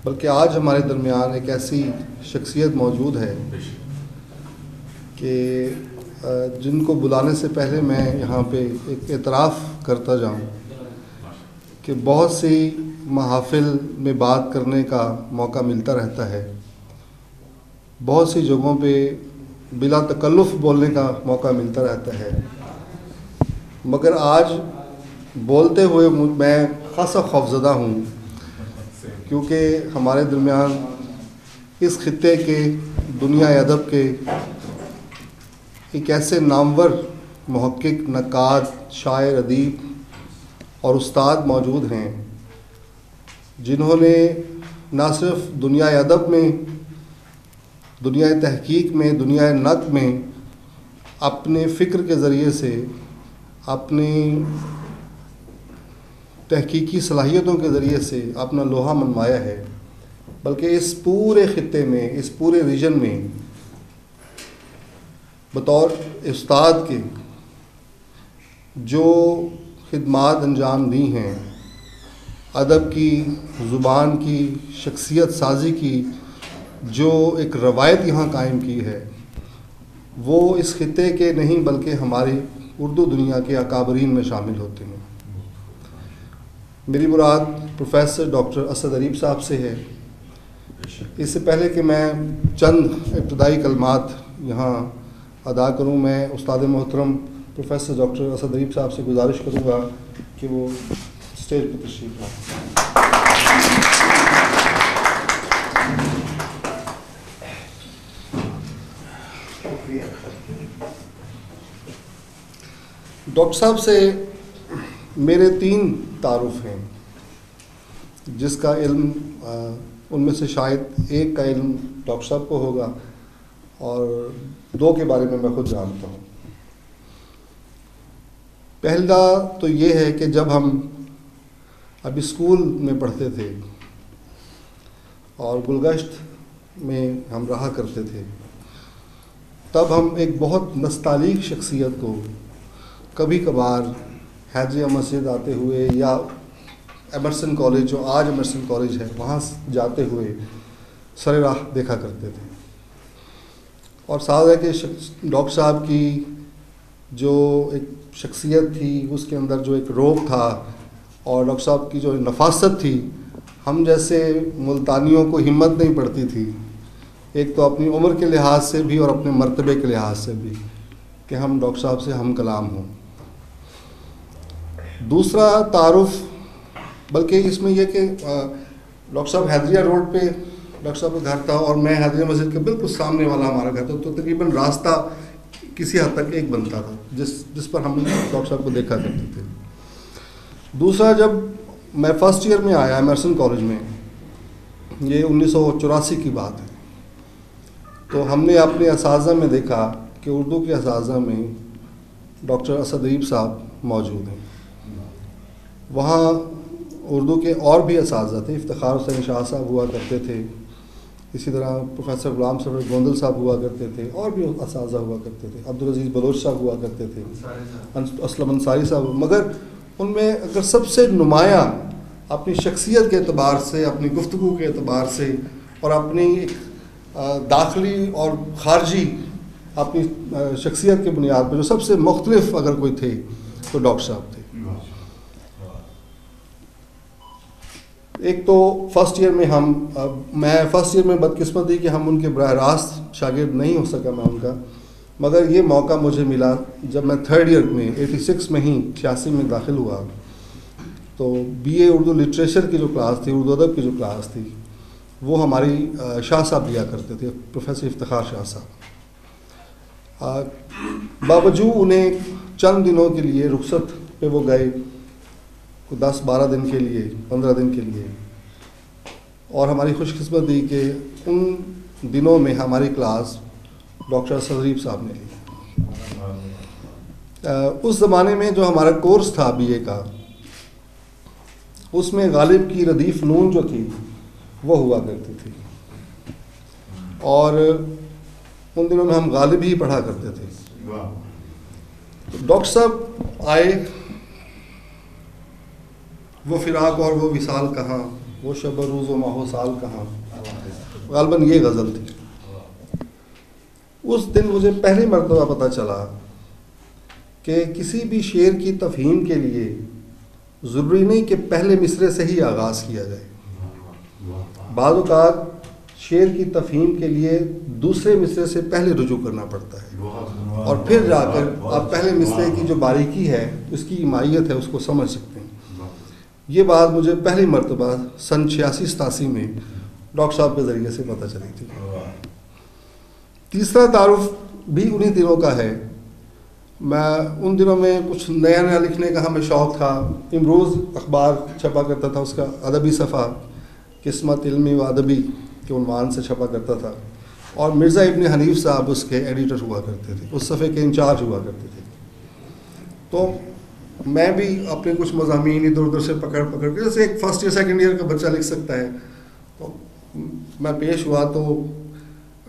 بلکہ آج ہمارے درمیان ایک ایسی شخصیت موجود ہے کہ جن کو بلانے سے پہلے میں یہاں پہ ایک اعتراف کرتا جاؤں کہ بہت سی محافل میں بات کرنے کا موقع ملتا رہتا ہے، بہت سی جگہوں پہ بلا تکلف بولنے کا موقع ملتا رہتا ہے، مگر آج بولتے ہوئے میں خاصا خوفزدہ ہوں، کیونکہ ہمارے درمیان اس خطے کے دنیا ادب کے ایک ایسے نامور محقق، نقاد، شاعر، ادیب اور استاد موجود ہیں جنہوں نے نہ صرف دنیا ادب میں، دنیا تحقیق میں، دنیا نقد میں اپنے فکر کے ذریعے سے، اپنی تحقیقی صلاحیتوں کے ذریعے سے اپنا لوہا منوایا ہے، بلکہ اس پورے خطے میں، اس پورے ریجن میں بطور استاد کے جو خدمات انجام دی ہیں، ادب کی، زبان کی، شخصیت سازی کی جو ایک روایت یہاں قائم کی ہے، وہ اس خطے کے نہیں بلکہ ہماری اردو دنیا کے اکابرین میں شامل ہوتے ہیں۔ میری مراد پروفیسر ڈاکٹر اسد اریب صاحب سے ہے۔ اس سے پہلے کہ میں چند ابتدائی کلمات یہاں ادا کروں، میں استاد محترم پروفیسر ڈاکٹر اسد اریب صاحب سے گزارش کروں گا کہ وہ اسٹیج پر تشریف لائیں۔ ڈاکٹر صاحب سے میرے 3 تعارف ہیں، جس کا علم ان میں سے شاید ایک کا علم ڈاکٹر صاحب کو ہوگا اور 2 کے بارے میں خود جانتا ہوں۔ پہلا تو یہ ہے کہ جب ہم ابھی اسکول میں پڑھتے تھے اور گلگشت میں ہم رہا کرتے تھے، تب ہم ایک بہت نستعلیق شخصیت کو کبھی کبھار حیدریہ مسجد آتے ہوئے یا ایمرسن کالج، جو آج ایمرسن کالج ہے، وہاں جاتے ہوئے سر راہ دیکھا کرتے تھے، اور ساتھ ہے کہ ڈاکٹر صاحب کی جو ایک شخصیت تھی، اس کے اندر جو ایک روب تھا، اور ڈاکٹر صاحب کی جو نفاست تھی، ہم جیسے ملتانیوں کو ہمت نہیں پڑتی تھی، ایک تو اپنی عمر کے لحاظ سے بھی اور اپنے مرتبے کے لحاظ سے بھی، کہ ہم ڈاکٹر صاحب سے ہم کلام ہوں۔ دوسرا تعارف، بلکہ اس میں یہ کہ ڈاکٹر صاحب حیدریہ روڈ پہ ڈاکٹر صاحب کا گھر تھا اور میں حیدریہ مسجد کے بالکل سامنے والا ہمارا گھر تھا، تو تقریباً راستہ کسی حد تک ایک بنتا تھا جس پر ہم ڈاکٹر صاحب کو دیکھا کرتے تھے۔ دوسرا، جب میں فرسٹ ایئر میں آیا ایمرسن کالج میں، یہ 1984 کی بات ہے، تو ہم نے اپنے اساتذہ میں دیکھا کہ اردو کے اساتذہ میں ڈاکٹر اسد اریب صاحب موجود ہیں۔ وہاں اردو کے اور بھی اساتذہ تھے، افتخار حسین شاہ صاحب ہوا کرتے تھے، اسی طرح پروفیسر غلام سرور گوندل صاحب ہوا کرتے تھے، اور بھی اساتذہ ہوا کرتے تھے، عبدالعزیز بلوچ صاحب ہوا کرتے تھے، اسلم انصاری صاحب، مگر ان میں اگر سب سے نمایاں اپنی شخصیت کے اعتبار سے، اپنی گفتگو کے اعتبار سے، اور اپنی داخلی اور خارجی اپنی شخصیت کے بنیاد پر جو سب سے مختلف اگر کوئی تھے تو ڈاکٹر صاحب تھے۔ ایک تو فرسٹ ایئر میں میں فرسٹ ایئر میں بدقسمت تھی کہ ہم ان کے براہ راست شاگرد نہیں ہو سکا میں ان کا، مگر یہ موقع مجھے ملا جب میں 3rd ایئر میں 86 میں ہی 86 میں داخل ہوا، تو بی اے اردو لٹریچر کی جو کلاس تھی، اردو ادب کی جو کلاس تھی، وہ ہماری شاہ صاحب لیا کرتے تھے، پروفیسر افتخار شاہ صاحب۔ باوجود انہیں چند دنوں کے لیے رخصت پہ وہ گئے، 10-12 دن کے لیے، 15 دن کے لیے، اور ہماری خوش قسمتی کہ ان دنوں میں ہماری کلاس ڈاکٹر اسد اریب صاحب نے لی۔ اس زمانے میں جو ہمارا کورس تھا بی اے کا، اس میں غالب کی ردیف نون جو تھی وہ ہوا کرتی تھی، اور ان دنوں میں ہم غالب ہی پڑھا کرتے تھے۔ ڈاکٹر صاحب آئے، وہ فراق اور وہ وصال کہاں، وہ شب روز و ماہ و سال کہاں، غالباً یہ غزل تھی. اس دن مجھے پہلی مرتبہ پتہ چلا کہ کسی بھی شعر کی تفہیم کے لیے ضروری نہیں کہ پہلے مصرے سے ہی آغاز کیا جائے. بعض اوقات شعر کی تفہیم کے لیے دوسرے مصرے سے پہلے رجوع کرنا پڑتا ہے اور پھر جا کر آپ پہلے مصرے کی جو باریکی ہے، اس کی ایمائیت ہے، اس کو سمجھ سکتے ہیں. یہ بات مجھے پہلی مرتبہ سن 86-87 میں ڈاکٹر صاحب کے ذریعے سے پتہ چلی تھی. تیسرا تعارف بھی انہی دنوں کا ہے. میں ان دنوں میں کچھ نیا نیا لکھنے کا ہمیں شوق تھا. امروز اخبار چھپا کرتا تھا، اس کا ادبی صفحہ قسمت علمی و ادبی کے عنوان سے چھپا کرتا تھا، اور مرزا ابن حنیف صاحب اس کے ایڈیٹر ہوا کرتے تھے، اس صفحے کے انچارج ہوا کرتے تھے. تو میں بھی اپنے کچھ مضامین ادھر ادھر سے پکڑ کے، جیسے ایک فرسٹ ایئر سیکنڈ ایئر کا بچہ لکھ سکتا ہے، تو میں پیش ہوا تو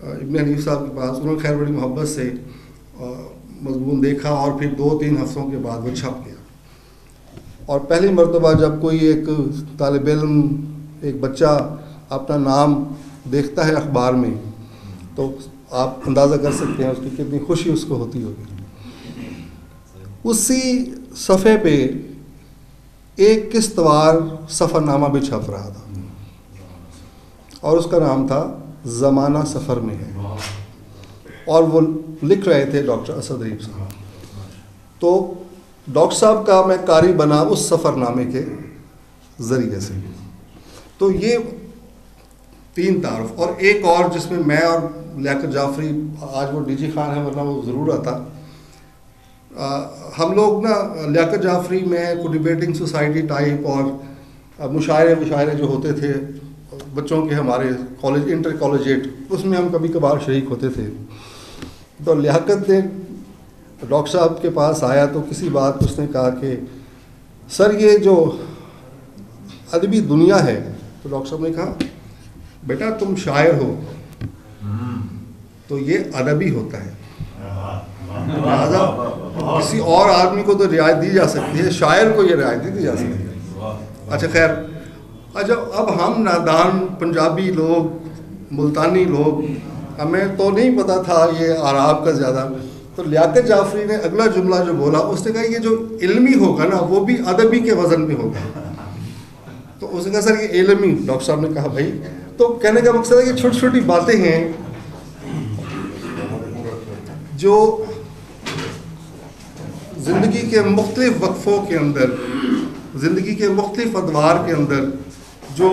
ابن حنیف صاحب کے پاس. انہوں نے خیر بڑی محبت سے مضمون دیکھا اور پھر 2-3 ہفتوں کے بعد وہ چھپ گیا. اور پہلی مرتبہ جب کوئی ایک طالب علم، ایک بچہ اپنا نام دیکھتا ہے اخبار میں، تو آپ اندازہ کر سکتے ہیں اس کی کتنی خوشی اس کو ہوتی ہوگی. اسی صفحے پہ ایک قسط وار سفر نامہ بھی چھپ رہا تھا، اور اس کا نام تھا زمانہ سفر میں ہے، اور وہ لکھ رہے تھے ڈاکٹر اسد ریب صاحب. تو ڈاکٹر صاحب کا میں قاری بنا اس سفر نامے کے ذریعے سے. تو یہ 3 تعارف، اور ایک اور جس میں میں اور لیاقت جعفری، آج وہ ڈی جی خان ہے ورنہ وہ ضرور آتا. ہم لوگ نا لیاقت جعفری میں کوئی ڈیبیٹنگ سوسائٹی ٹائپ اور مشاعرے جو ہوتے تھے بچوں کے، ہمارے کالج انٹر کالجیٹ، اس میں ہم کبھی کبھار شریک ہوتے تھے. تو لیاقت نے ڈاکٹر صاحب کے پاس آیا تو کسی بات اس نے کہا کہ سر یہ جو ادبی دنیا ہے، تو ڈاکٹر صاحب نے کہا بیٹا تم شاعر ہو تو یہ ادبی ہوتا ہے، لہٰذا کسی اور آدمی کو تو رعایت دی جا سکتی ہے، شاعر کو یہ رعایت نہیں دی جا سکتی ہے. اچھا خیر، اب ہم نادان پنجابی لوگ، ملتانی لوگ، ہمیں تو نہیں پتا تھا یہ عراب کا زیادہ. تو لیاقت جعفری نے اگلا جملہ جو بولا، اس نے کہا یہ جو علمی ہوگا نا وہ بھی ادبی کے وزن میں ہوگا. تو اس نے کہا سر یہ علمی. ڈاکٹر صاحب نے کہا بھائی، تو کہنے کا مقصد ہے کہ چھوٹی چھوٹی باتیں ہیں جو زندگی کے مختلف وقفوں کے اندر، زندگی کے مختلف ادوار کے اندر جو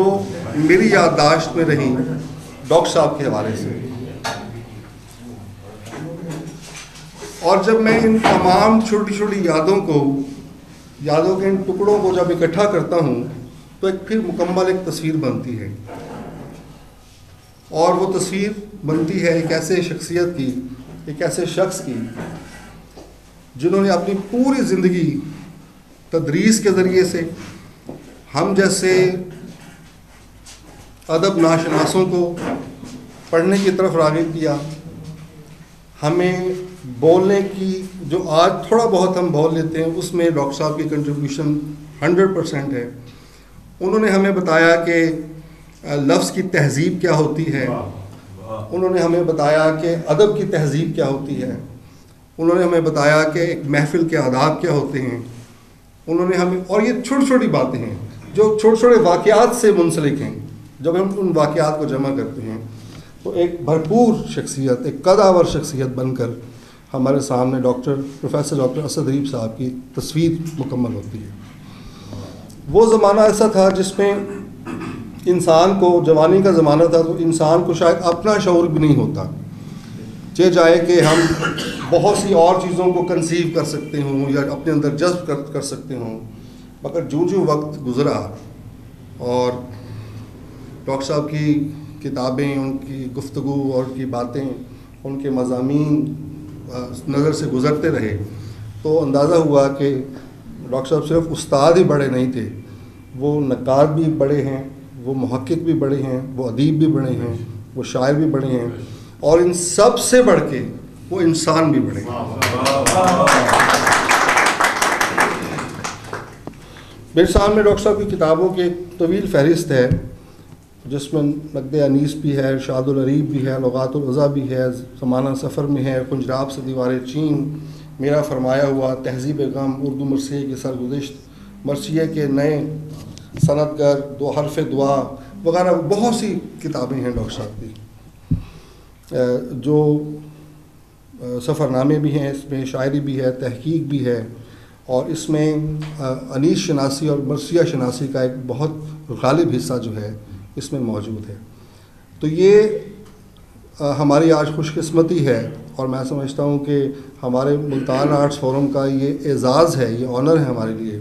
میری یادداشت میں رہی ڈاکٹر صاحب کے حوالے سے. اور جب میں ان تمام چھوٹی چھوٹی یادوں کے ان ٹکڑوں کو جب اکٹھا کرتا ہوں تو ایک پھر مکمل ایک تصویر بنتی ہے. اور وہ تصویر بنتی ہے ایک ایسے شخصیت کی، ایک ایسے شخص کی جنہوں نے اپنی پوری زندگی تدریس کے ذریعے سے ہم جیسے ادب ناشناسوں کو پڑھنے کی طرف راغب کیا. ہمیں بولنے کی جو آج تھوڑا بہت ہم بول لیتے ہیں، اس میں ڈاکٹر صاحب کی کنٹریبیوشن 100% ہے. انہوں نے ہمیں بتایا کہ لفظ کی تہذیب کیا ہوتی ہے، انہوں نے ہمیں بتایا کہ ادب کی تہذیب کیا ہوتی ہے، انہوں نے ہمیں بتایا کہ ایک محفل کے آداب کیا ہوتے ہیں. انہوں نے ہمیں، اور یہ چھوٹی چھوٹی باتیں ہیں جو چھوٹے چھوٹے واقعات سے منسلک ہیں. جب ہم ان واقعات کو جمع کرتے ہیں تو ایک بھرپور شخصیت، ایک قدآور شخصیت بن کر ہمارے سامنے پروفیسر ڈاکٹر اسد ریب صاحب کی تصویر مکمل ہوتی ہے. وہ زمانہ ایسا تھا جس میں انسان کو، جوانی کا زمانہ تھا، تو انسان کو شاید اپنا شعور بھی نہیں ہوتا. چاہے جائے کہ ہم بہت سی اور چیزوں کو کنسیو کر سکتے ہوں یا اپنے اندر جذب کر سکتے ہوں، مگر جو وقت گزرا اور ڈاکٹر صاحب کی کتابیں، ان کی گفتگو اور ان کی باتیں، ان کے مضامین نظر سے گزرتے رہے، تو اندازہ ہوا کہ ڈاکٹر صاحب صرف استاد ہی بڑے نہیں تھے، وہ نقاد بھی بڑے ہیں، وہ محقق بھی بڑے ہیں، وہ ادیب بھی بڑے ہیں، وہ شاعر بھی بڑے ہیں، اور ان سب سے بڑھ کے وہ انسان بھی بڑے ہیں. میرے سامنے ڈاکٹر صاحب کی کتابوں کی ایک طویل فہرست ہے. جس میں نقد انیس بھی ہے، ارشاد العریب بھی ہے، لغات العضا بھی ہے، زمانہ سفر میں ہے، کنجراب سے دیوار چین، میرا فرمایا ہوا، تہذیب غم، اردو مرثیے کی سرگزشت، مرثیے کے نئے صنعتگر، دو حرف دعا وغیرہ بہت سی کتابیں ہیں ڈاکٹر صاحب کی، جو سفر نامے بھی ہیں، اس میں شاعری بھی ہے، تحقیق بھی ہے، اور اس میں انیس شناسی اور مرثیہ شناسی کا ایک بہت غالب حصہ جو ہے اس میں موجود ہے۔ تو یہ ہماری آج خوش قسمتی ہے، اور میں سمجھتا ہوں کہ ہمارے ملتان آرٹس فورم کا یہ اعزاز ہے، یہ آنر ہے ہمارے لیے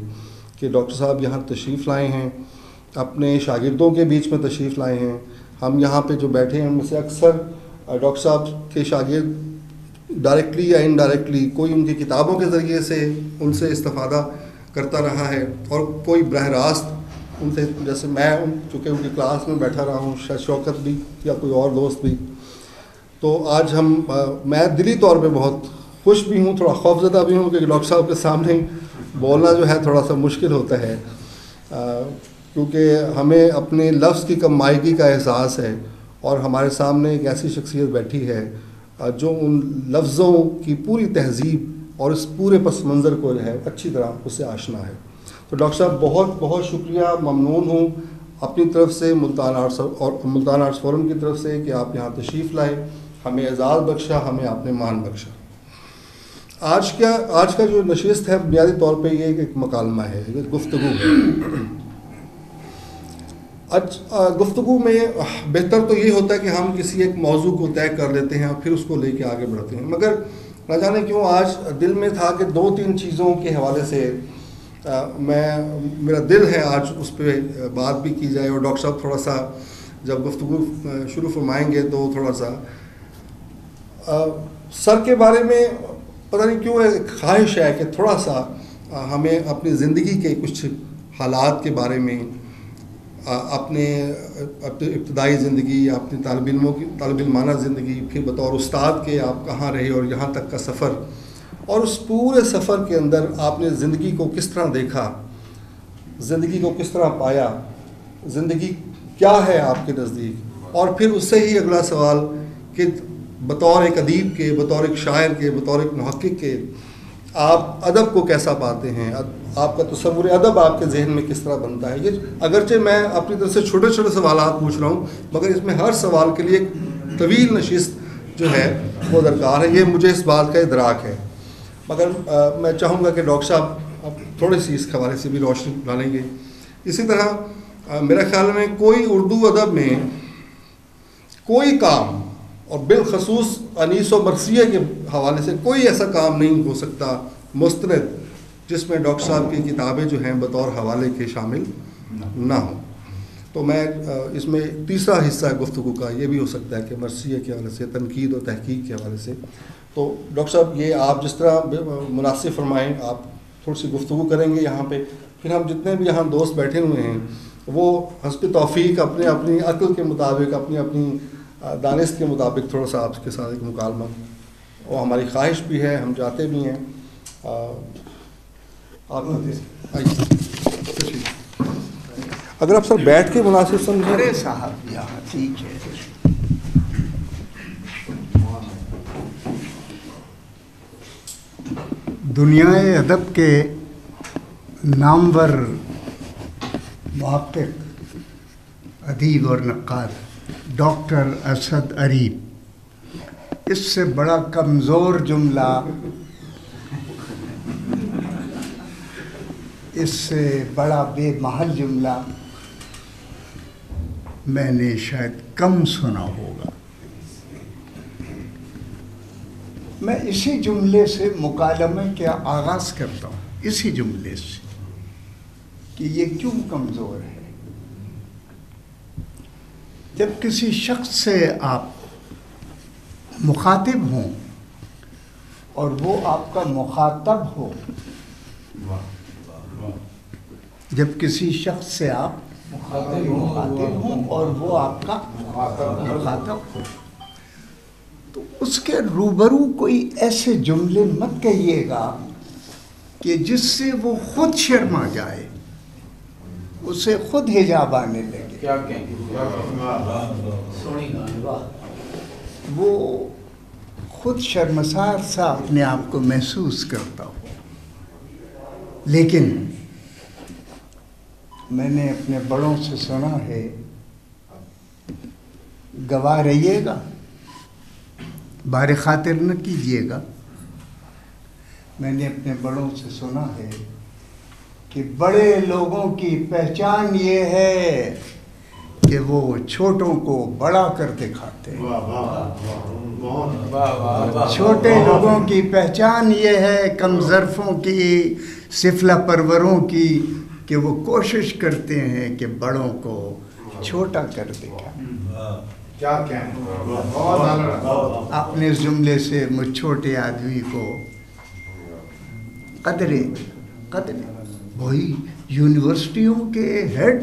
کہ ڈاکٹر صاحب یہاں تشریف لائے ہیں، اپنے شاگردوں کے بیچ میں تشریف لائے ہیں۔ ہم یہاں پہ جو بیٹھے ہیں ان میں سے اکثر ڈاکٹر صاحب کے شاگرد ڈائریکٹلی یا انڈائریکٹلی کوئی ان کی کتابوں کے ذریعے سے ان سے استفادہ کرتا رہا ہے، اور کوئی براہ راست ان سے، جیسے میں چونکہ ان کی کلاس میں بیٹھا رہا ہوں، شاید شوکت بھی یا کوئی اور دوست بھی۔ تو آج میں دلی طور پہ بہت خوش بھی ہوں، تھوڑا خوفزدہ بھی ہوں، کہ ڈاکٹر صاحب کے سامنے بولنا جو ہے تھوڑا سا مشکل ہوتا ہے، کیونکہ ہمیں اپنے لفظ کی کم مائگی کا احساس ہے، اور ہمارے سامنے ایک ایسی شخصیت بیٹھی ہے جو ان لفظوں کی پوری تہذیب اور اس پورے پس منظر کو جو ہے اچھی طرح اس سے آشنا ہے۔ تو ڈاکٹر صاحب بہت بہت شکریہ، ممنون ہوں اپنی طرف سے، ملتان آرٹس اور ملتان آرٹس فورم کی طرف سے، کہ آپ یہاں تشریف لائے، ہمیں اعزاز بخشا، ہمیں آپ نے مان بخشا۔ آج کا جو نشست ہے بنیادی طور پہ یہ ایک مکالمہ ہے، ایک گفتگو ہے۔ گفتگو میں بہتر تو یہ ہوتا ہے کہ ہم کسی ایک موضوع کو طے کر لیتے ہیں اور پھر اس کو لے کے آگے بڑھتے ہیں، مگر نہ جانے کیوں آج دل میں تھا کہ 2-3 چیزوں کے حوالے سے میرا دل ہے آج اس پہ بات بھی کی جائے، اور ڈاکٹر صاحب تھوڑا سا جب گفتگو شروع فرمائیں گے تو تھوڑا سا سر کے بارے میں پتہ نہیں کیوں ایک خواہش ہے کہ تھوڑا سا ہمیں اپنی زندگی کے کچھ حالات کے بارے میں، اپنے ابتدائی زندگی، اپنی طالب علمانہ زندگی، پھر بطور استاد کے آپ کہاں رہے اور یہاں تک کا سفر، اور اس پورے سفر کے اندر آپ نے زندگی کو کس طرح دیکھا، زندگی کو کس طرح پایا، زندگی کیا ہے آپ کے نزدیک، اور پھر اس سے ہی اگلا سوال کہ بطور ایک ادیب کے، بطور ایک شاعر کے، بطور ایک محقق کے، آپ ادب کو کیسا پاتے ہیں، آپ کا تصور ادب آپ کے ذہن میں کس طرح بنتا ہے۔ یہ اگرچہ میں اپنی طرف سے چھوٹے چھوٹے سوالات پوچھ رہا ہوں، مگر اس میں ہر سوال کے لیے ایک طویل نشست جو ہے وہ درکار ہے، یہ مجھے اس بات کا ادراک ہے۔ مگر میں چاہوں گا کہ ڈاکٹر صاحب آپ تھوڑی سی اس حوالے سے بھی روشنی ڈالیں گے۔ اسی طرح میرے خیال میں کوئی اردو ادب میں کوئی کام، اور بالخصوص انیس و مرثیہ کے حوالے سے کوئی ایسا کام نہیں ہو سکتا مستند جس میں ڈاکٹر صاحب کی کتابیں جو ہیں بطور حوالے کے شامل نہ ہوں۔ تو میں اس میں تیسرا حصہ گفتگو کا یہ بھی ہو سکتا ہے کہ مرثیہ کے حوالے سے، تنقید و تحقیق کے حوالے سے۔ تو ڈاکٹر صاحب یہ آپ جس طرح مناسب فرمائیں، آپ تھوڑی سی گفتگو کریں گے یہاں پہ، پھر ہم جتنے بھی یہاں دوست بیٹھے ہوئے ہیں وہ حسب توفیق اپنے اپنی عقل کے مطابق، اپنی اپنی دانست کے مطابق تھوڑا سا آپ کے ساتھ ایک مکالمہ، اور ہماری خواہش بھی ہے، ہم چاہتے بھی ہیں۔ آپ اگر آپ سر بیٹھ کے مناسب سمجھیں۔ ارے صاحب یہاں ٹھیک ہے۔ دنیائے ادب کے نامور محقق، ادیب اور نقاد ڈاکٹر اسد اریب، اس سے بڑا کمزور جملہ، اس سے بڑا بے محل جملہ میں نے شاید کم سنا ہوگا۔ میں اسی جملے سے مکالمے کا آغاز کرتا ہوں، اسی جملے سے کہ یہ کیوں کمزور ہے۔ جب کسی شخص سے آپ مخاطب ہوں اور وہ آپ کا مخاطب ہو، جب کسی شخص سے آپ مخاطب ہوں اور وہ آپ کا مخاطب ہو، تو اس کے روبرو کوئی ایسے جملے مت کہیے گا کہ جس سے وہ خود شرما جائے، اسے خود حجاب آنے لگے۔ کیا کہیں وہ خود شرمسار سا اپنے آپ کو محسوس کرتا ہوں، لیکن میں نے اپنے بڑوں سے سنا ہے، گواہ رہیے گا، بار خاطر نہ کیجیے گا، میں نے اپنے بڑوں سے سنا ہے کہ بڑے لوگوں کی پہچان یہ ہے کہ وہ چھوٹوں کو بڑا کر دکھاتے ہیں۔ چھوٹے لوگوں کی پہچان یہ ہے، کم ظرفوں کی، سفلہ پروروں کی، کہ وہ کوشش کرتے ہیں کہ بڑوں کو چھوٹا کر دکھائیں۔ اپنے جملے سے مجھ چھوٹے آدمی کو قدرے وہی یونیورسٹیوں کے ہیڈ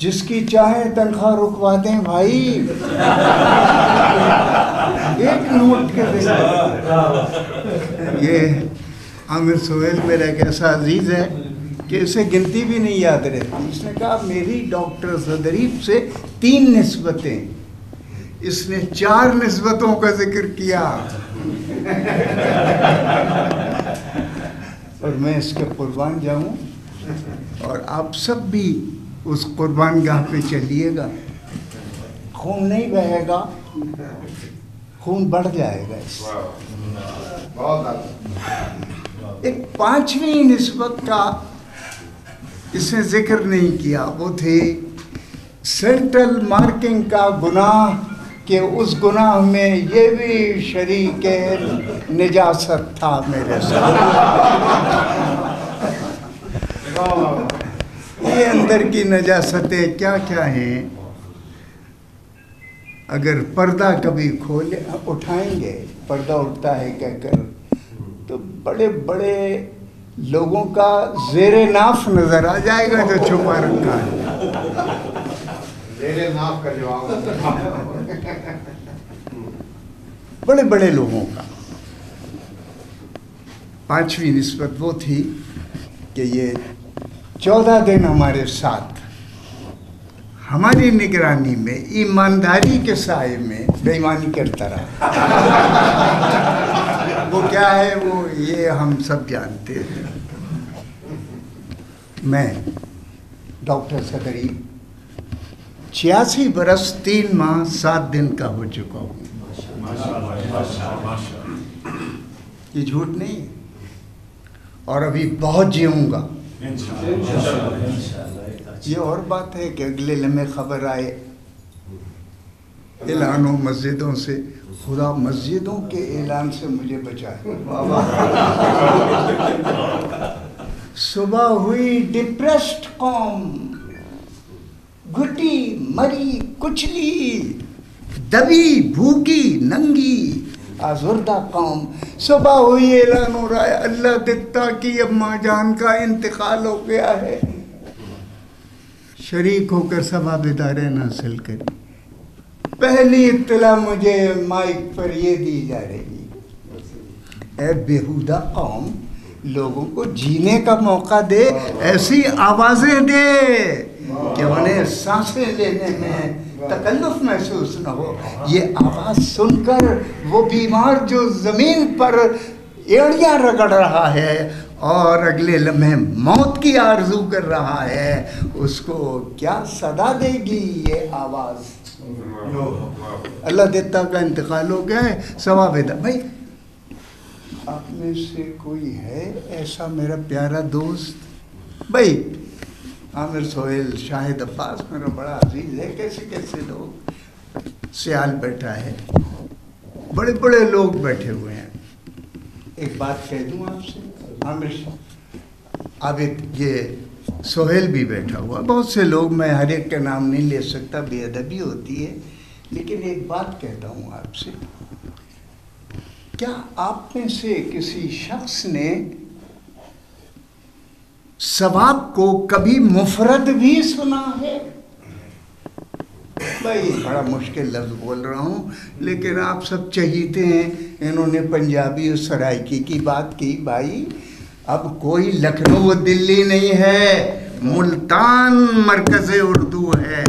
جس کی چاہیں تنخواہ رکوا دیں بھائی، ایک نوٹ کے دیں۔ یہ عامر سہیل میرا ایک ایسا عزیز ہے کہ اسے گنتی بھی نہیں یاد رہتی۔ اس نے کہا میری ڈاکٹر ظریف سے 3 نسبتیں، اس نے 4 نسبتوں کا ذکر کیا، اور میں اس کے قربان جاؤں، اور آپ سب بھی اس قربان گاہ پہ چلیے گا۔ خون نہیں بہے گا، خون بڑھ جائے گا اس سے۔ ایک 5ویں نسبت کا اس نے ذکر نہیں کیا، وہ تھی سینٹرل مارکنگ کا گناہ، کہ اس گناہ میں یہ بھی شریک نجاست تھا میرے ساتھ۔ یہ اندر کی نجاستیں کیا کیا ہیں، اگر پردہ کبھی کھولے اٹھائیں گے، پردہ اٹھتا ہے کہہ کر، تو بڑے بڑے لوگوں کا زیر ناف نظر آ جائے گا جو چھپا رکھا ہے۔ زیر ناف کا جواب بڑے بڑے لوگوں کا۔ 5ویں نسبت وہ تھی کہ یہ 14 دن ہمارے ساتھ ہماری نگرانی میں ایمانداری کے سائے میں بے ایمانی کرتا رہا۔ وہ کیا ہے، وہ یہ ہم سب جانتے ہیں۔ میں ڈاکٹر صدری 86 برس 3 ماہ 7 دن کا ہو چکا ہوں۔ یہ جھوٹ نہیں ہے، اور ابھی بہت جیوں گا۔ یہ اور بات ہے کہ اگلے لمحے خبر آئے اعلانوں مسجدوں سے، خدا مسجدوں کے اعلان سے مجھے بچائے۔ صبح ہوئی ڈپریسڈ قوم، گھٹی مری کچلی دبی بھوکی ننگی آزردہ قوم۔ صبح ہوئی اعلان ہو رہا ہے اللہ دتا کی اماں جان کا انتقال ہو گیا ہے، شریک ہو کر سبا بیدارین حاصل کری۔ پہلی اطلاع مجھے مائک پر یہ دی جا رہی، اے بےہودہ قوم، لوگوں کو جینے کا موقع دے، ایسی آوازیں دے کہ انہیں سانسیں لینے میں تکلف محسوس نہ ہو۔ یہ آواز سن کر وہ بیمار جو زمین پر ایڑیاں رگڑ رہا ہے اور اگلے لمحے موت کی آرزو کر رہا ہے، اس کو کیا صدا دے گی یہ آواز؟ اللہ دیتا کا انتقال ہو گیا ہے، سوا بیدا۔ بھائی آپ میں سے کوئی ہے ایسا میرا پیارا دوست؟ بھائی عامر سہیل، شاہد عباس میرا بڑا عزیز ہے، کیسے کیسے لوگ، سیال بیٹھا ہے، بڑے بڑے لوگ بیٹھے ہوئے ہیں۔ ایک بات کہہ دوں آپ سے، عامر عابد، یہ سہیل بھی بیٹھا ہوا، بہت سے لوگ، میں ہر ایک کا نام نہیں لے سکتا، بے ادبی ہوتی ہے، لیکن ایک بات کہتا ہوں آپ سے، کیا آپ میں سے کسی شخص نے ثواب کو کبھی مفرد بھی سنا ہے؟ بھائی بڑا مشکل لفظ بول رہا ہوں، لیکن آپ سب چہیتے ہیں، انہوں نے پنجابی اور سرائکی کی بات کی۔ بھائی اب کوئی لکھنؤ و دلی نہیں ہے، ملتان مرکز اردو ہے.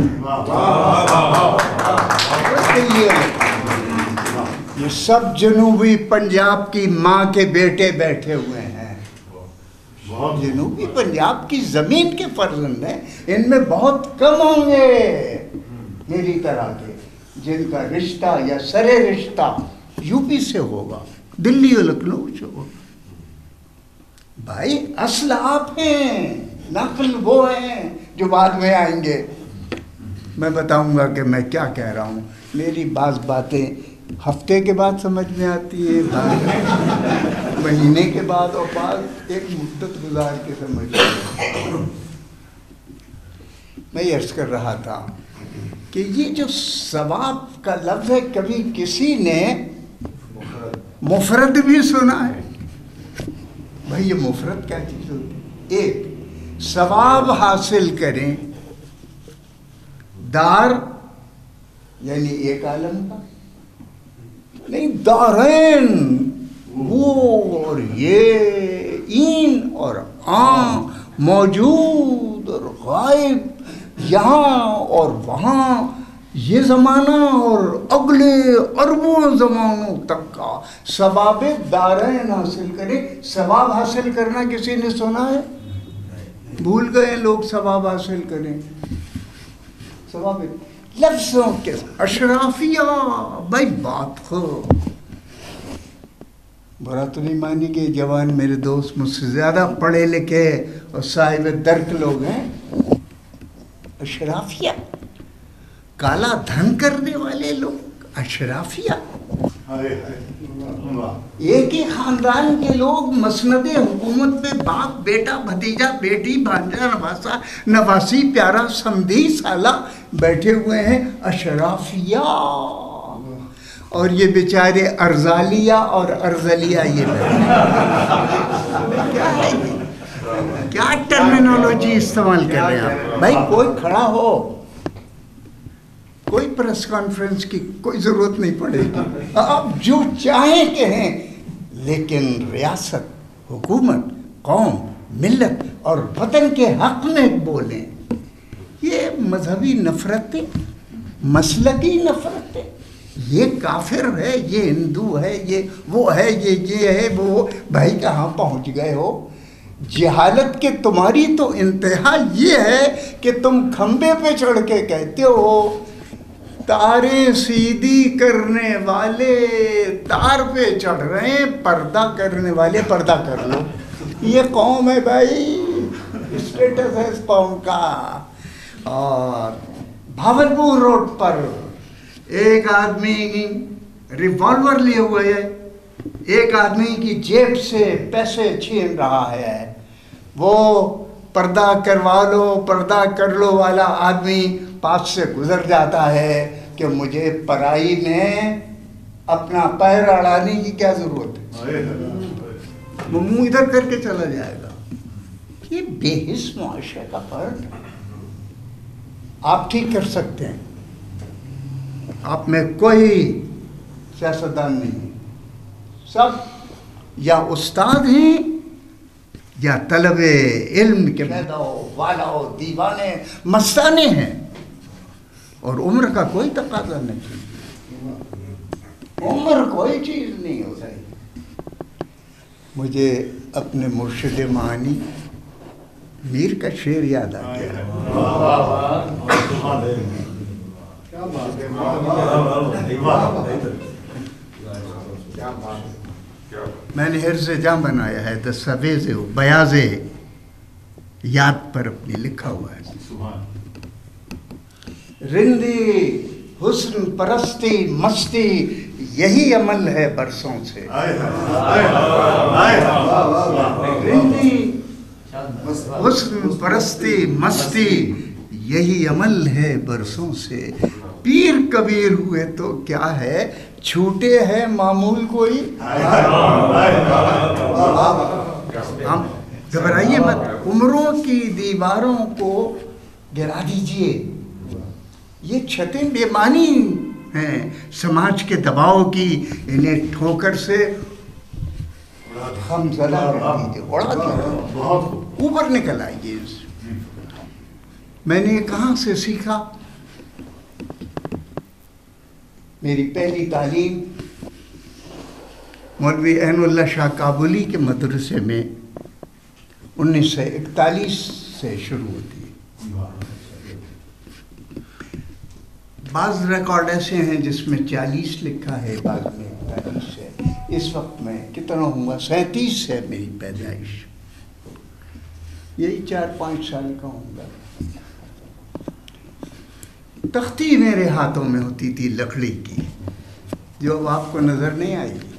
یہ سب جنوبی پنجاب کی ماں کے بیٹے بیٹھے ہوئے ہیں. جنوبی پنجاب کی زمین کے فرزند ہیں. ان میں بہت کم ہوں گے میری طرح کے جن کا رشتہ یا سرے رشتہ یو پی سے ہوگا, دلی اور لکھنؤ سے ہوگا. بھائی اصل آپ ہیں, نقل وہ ہیں جو بعد میں آئیں گے. میں بتاؤں گا کہ میں کیا کہہ رہا ہوں. میری بعض باتیں ہفتے کے بعد سمجھ میں آتی ہے, مہینے کے بعد, اور بعض ایک مدت گزار کے سمجھ میں آتی ہے. میں یہ عرض کر رہا تھا کہ یہ جو ثواب کا لفظ ہے, کبھی کسی نے مفرد بھی سنا ہے؟ بھائی یہ مفرد کیا چیز ہوتی ہے؟ ایک ثواب حاصل کریں, دار یعنی ایک عالم کا نہیں, دارین وہ اور یہ, این اور آن, موجود اور غائب, یہاں اور وہاں, یہ زمانہ اور اگلے اربوں زمانوں تک کا ثواب دارین حاصل کریں. ثواب حاصل کرنا کسی نے سنا ہے؟ بھول گئے لوگ ثواب حاصل کریں. ثواب لفظوں کے اشرافیہ. بھائی بات ہو برا تو نہیں مانی کہ جوان میرے دوست مجھ سے زیادہ پڑھے لکھے اور صاحب درک لوگ ہیں. اشرافیہ, کالا دھن کرنے والے لوگ اشرافیہ. ایک ہی خاندان کے لوگ مسند حکومت پہ باپ بیٹا بھتیجا بیٹی بھانجا نواسا نواسی پیارا سمدھی سالہ بیٹھے ہوئے ہیں. اشرافیہ. اور یہ بیچارے ارزالیہ اور ارزلیہ یہ کیا ہے, کیا ٹرمینالوجی استعمال کر رہے ہیں آپ؟ بھائی کوئی کھڑا ہو, کوئی پریس کانفرنس کی کوئی ضرورت نہیں پڑے گی, آپ جو چاہیں کہیں, لیکن ریاست, حکومت, قوم, ملت اور وطن کے حق میں بولیں. یہ مذہبی نفرتیں, مسلکی نفرتیں, یہ کافر ہے, یہ ہندو ہے, یہ وہ ہے, یہ ہے وہ. بھائی کہاں پہنچ گئے ہو؟ جہالت کے تمہاری تو انتہا یہ ہے کہ تم کھمبے پہ چڑھ کے کہتے ہو تاریں سیدھی کرنے والے تار پہ چڑھ رہے ہیں, پردہ کرنے والے پردہ کر لو. یہ قوم ہے بھائی, اسٹیٹس ہے اس قوم کا. اور بھاولپور روڈ پر ایک آدمی ریوالور لیے ہوئے ہے, ایک آدمی کی جیب سے پیسے چھین رہا ہے. وہ پردہ کروا لو پردہ کر لو والا آدمی پاس سے گزر جاتا ہے کہ مجھے پرائی میں اپنا پیر اڑانے کی کیا ضرورت ہے, وہ منہ ادھر کر کے چلا جائے گا. یہ بے حس معاشرے کا فرد آپ ٹھیک کر سکتے ہیں. آپ میں کوئی سیاستدان نہیں, سب یا استاد ہیں یا طلب علم کے والا دیوانے مستانے ہیں, اور عمر کا کوئی تقاضا نہیں, عمر کوئی چیز نہیں ہو رہی. مجھے اپنے مرشد معانی میر کا شعر یاد آ گیا. میں نے حرز جاں بنایا ہے, دستاویز بیاض یاد پر اپنی لکھا ہوا ہے. رندی حسن پرستی مستی یہی عمل ہے برسوں سے. رندی حسن پرستی مستی یہی عمل ہے برسوں سے. پیر کبیر ہوئے تو کیا ہے, چھوٹے ہیں معمول کوئی. ہم گھبرائیے مت, عمروں کی دیواروں کو گرا دیجئے. یہ چھتیں بے معنی ہیں سماج کے دباؤ کی, انہیں ٹھوکر سے ہم زدہ کر دیجئے, اڑا دیجئے, اوپر نکل آئیے. میں نے کہاں سے سیکھا؟ میری پہلی تعلیم مولوی عین اللہ شاہ کابلی کے مدرسے میں 1941 سے شروع ہوتی ہے۔ بعض ریکارڈ ایسے ہیں جس میں 40 لکھا ہے، بعض میں 41 ہے۔ اس وقت میں کتنا ہوں گا؟ 37 ہے میری پیدائش، یہی 4-5 سال کا ہوں گا۔ تختی میرے ہاتھوں میں ہوتی تھی لکڑی کی، جو اب آپ کو نظر نہیں آئی گی۔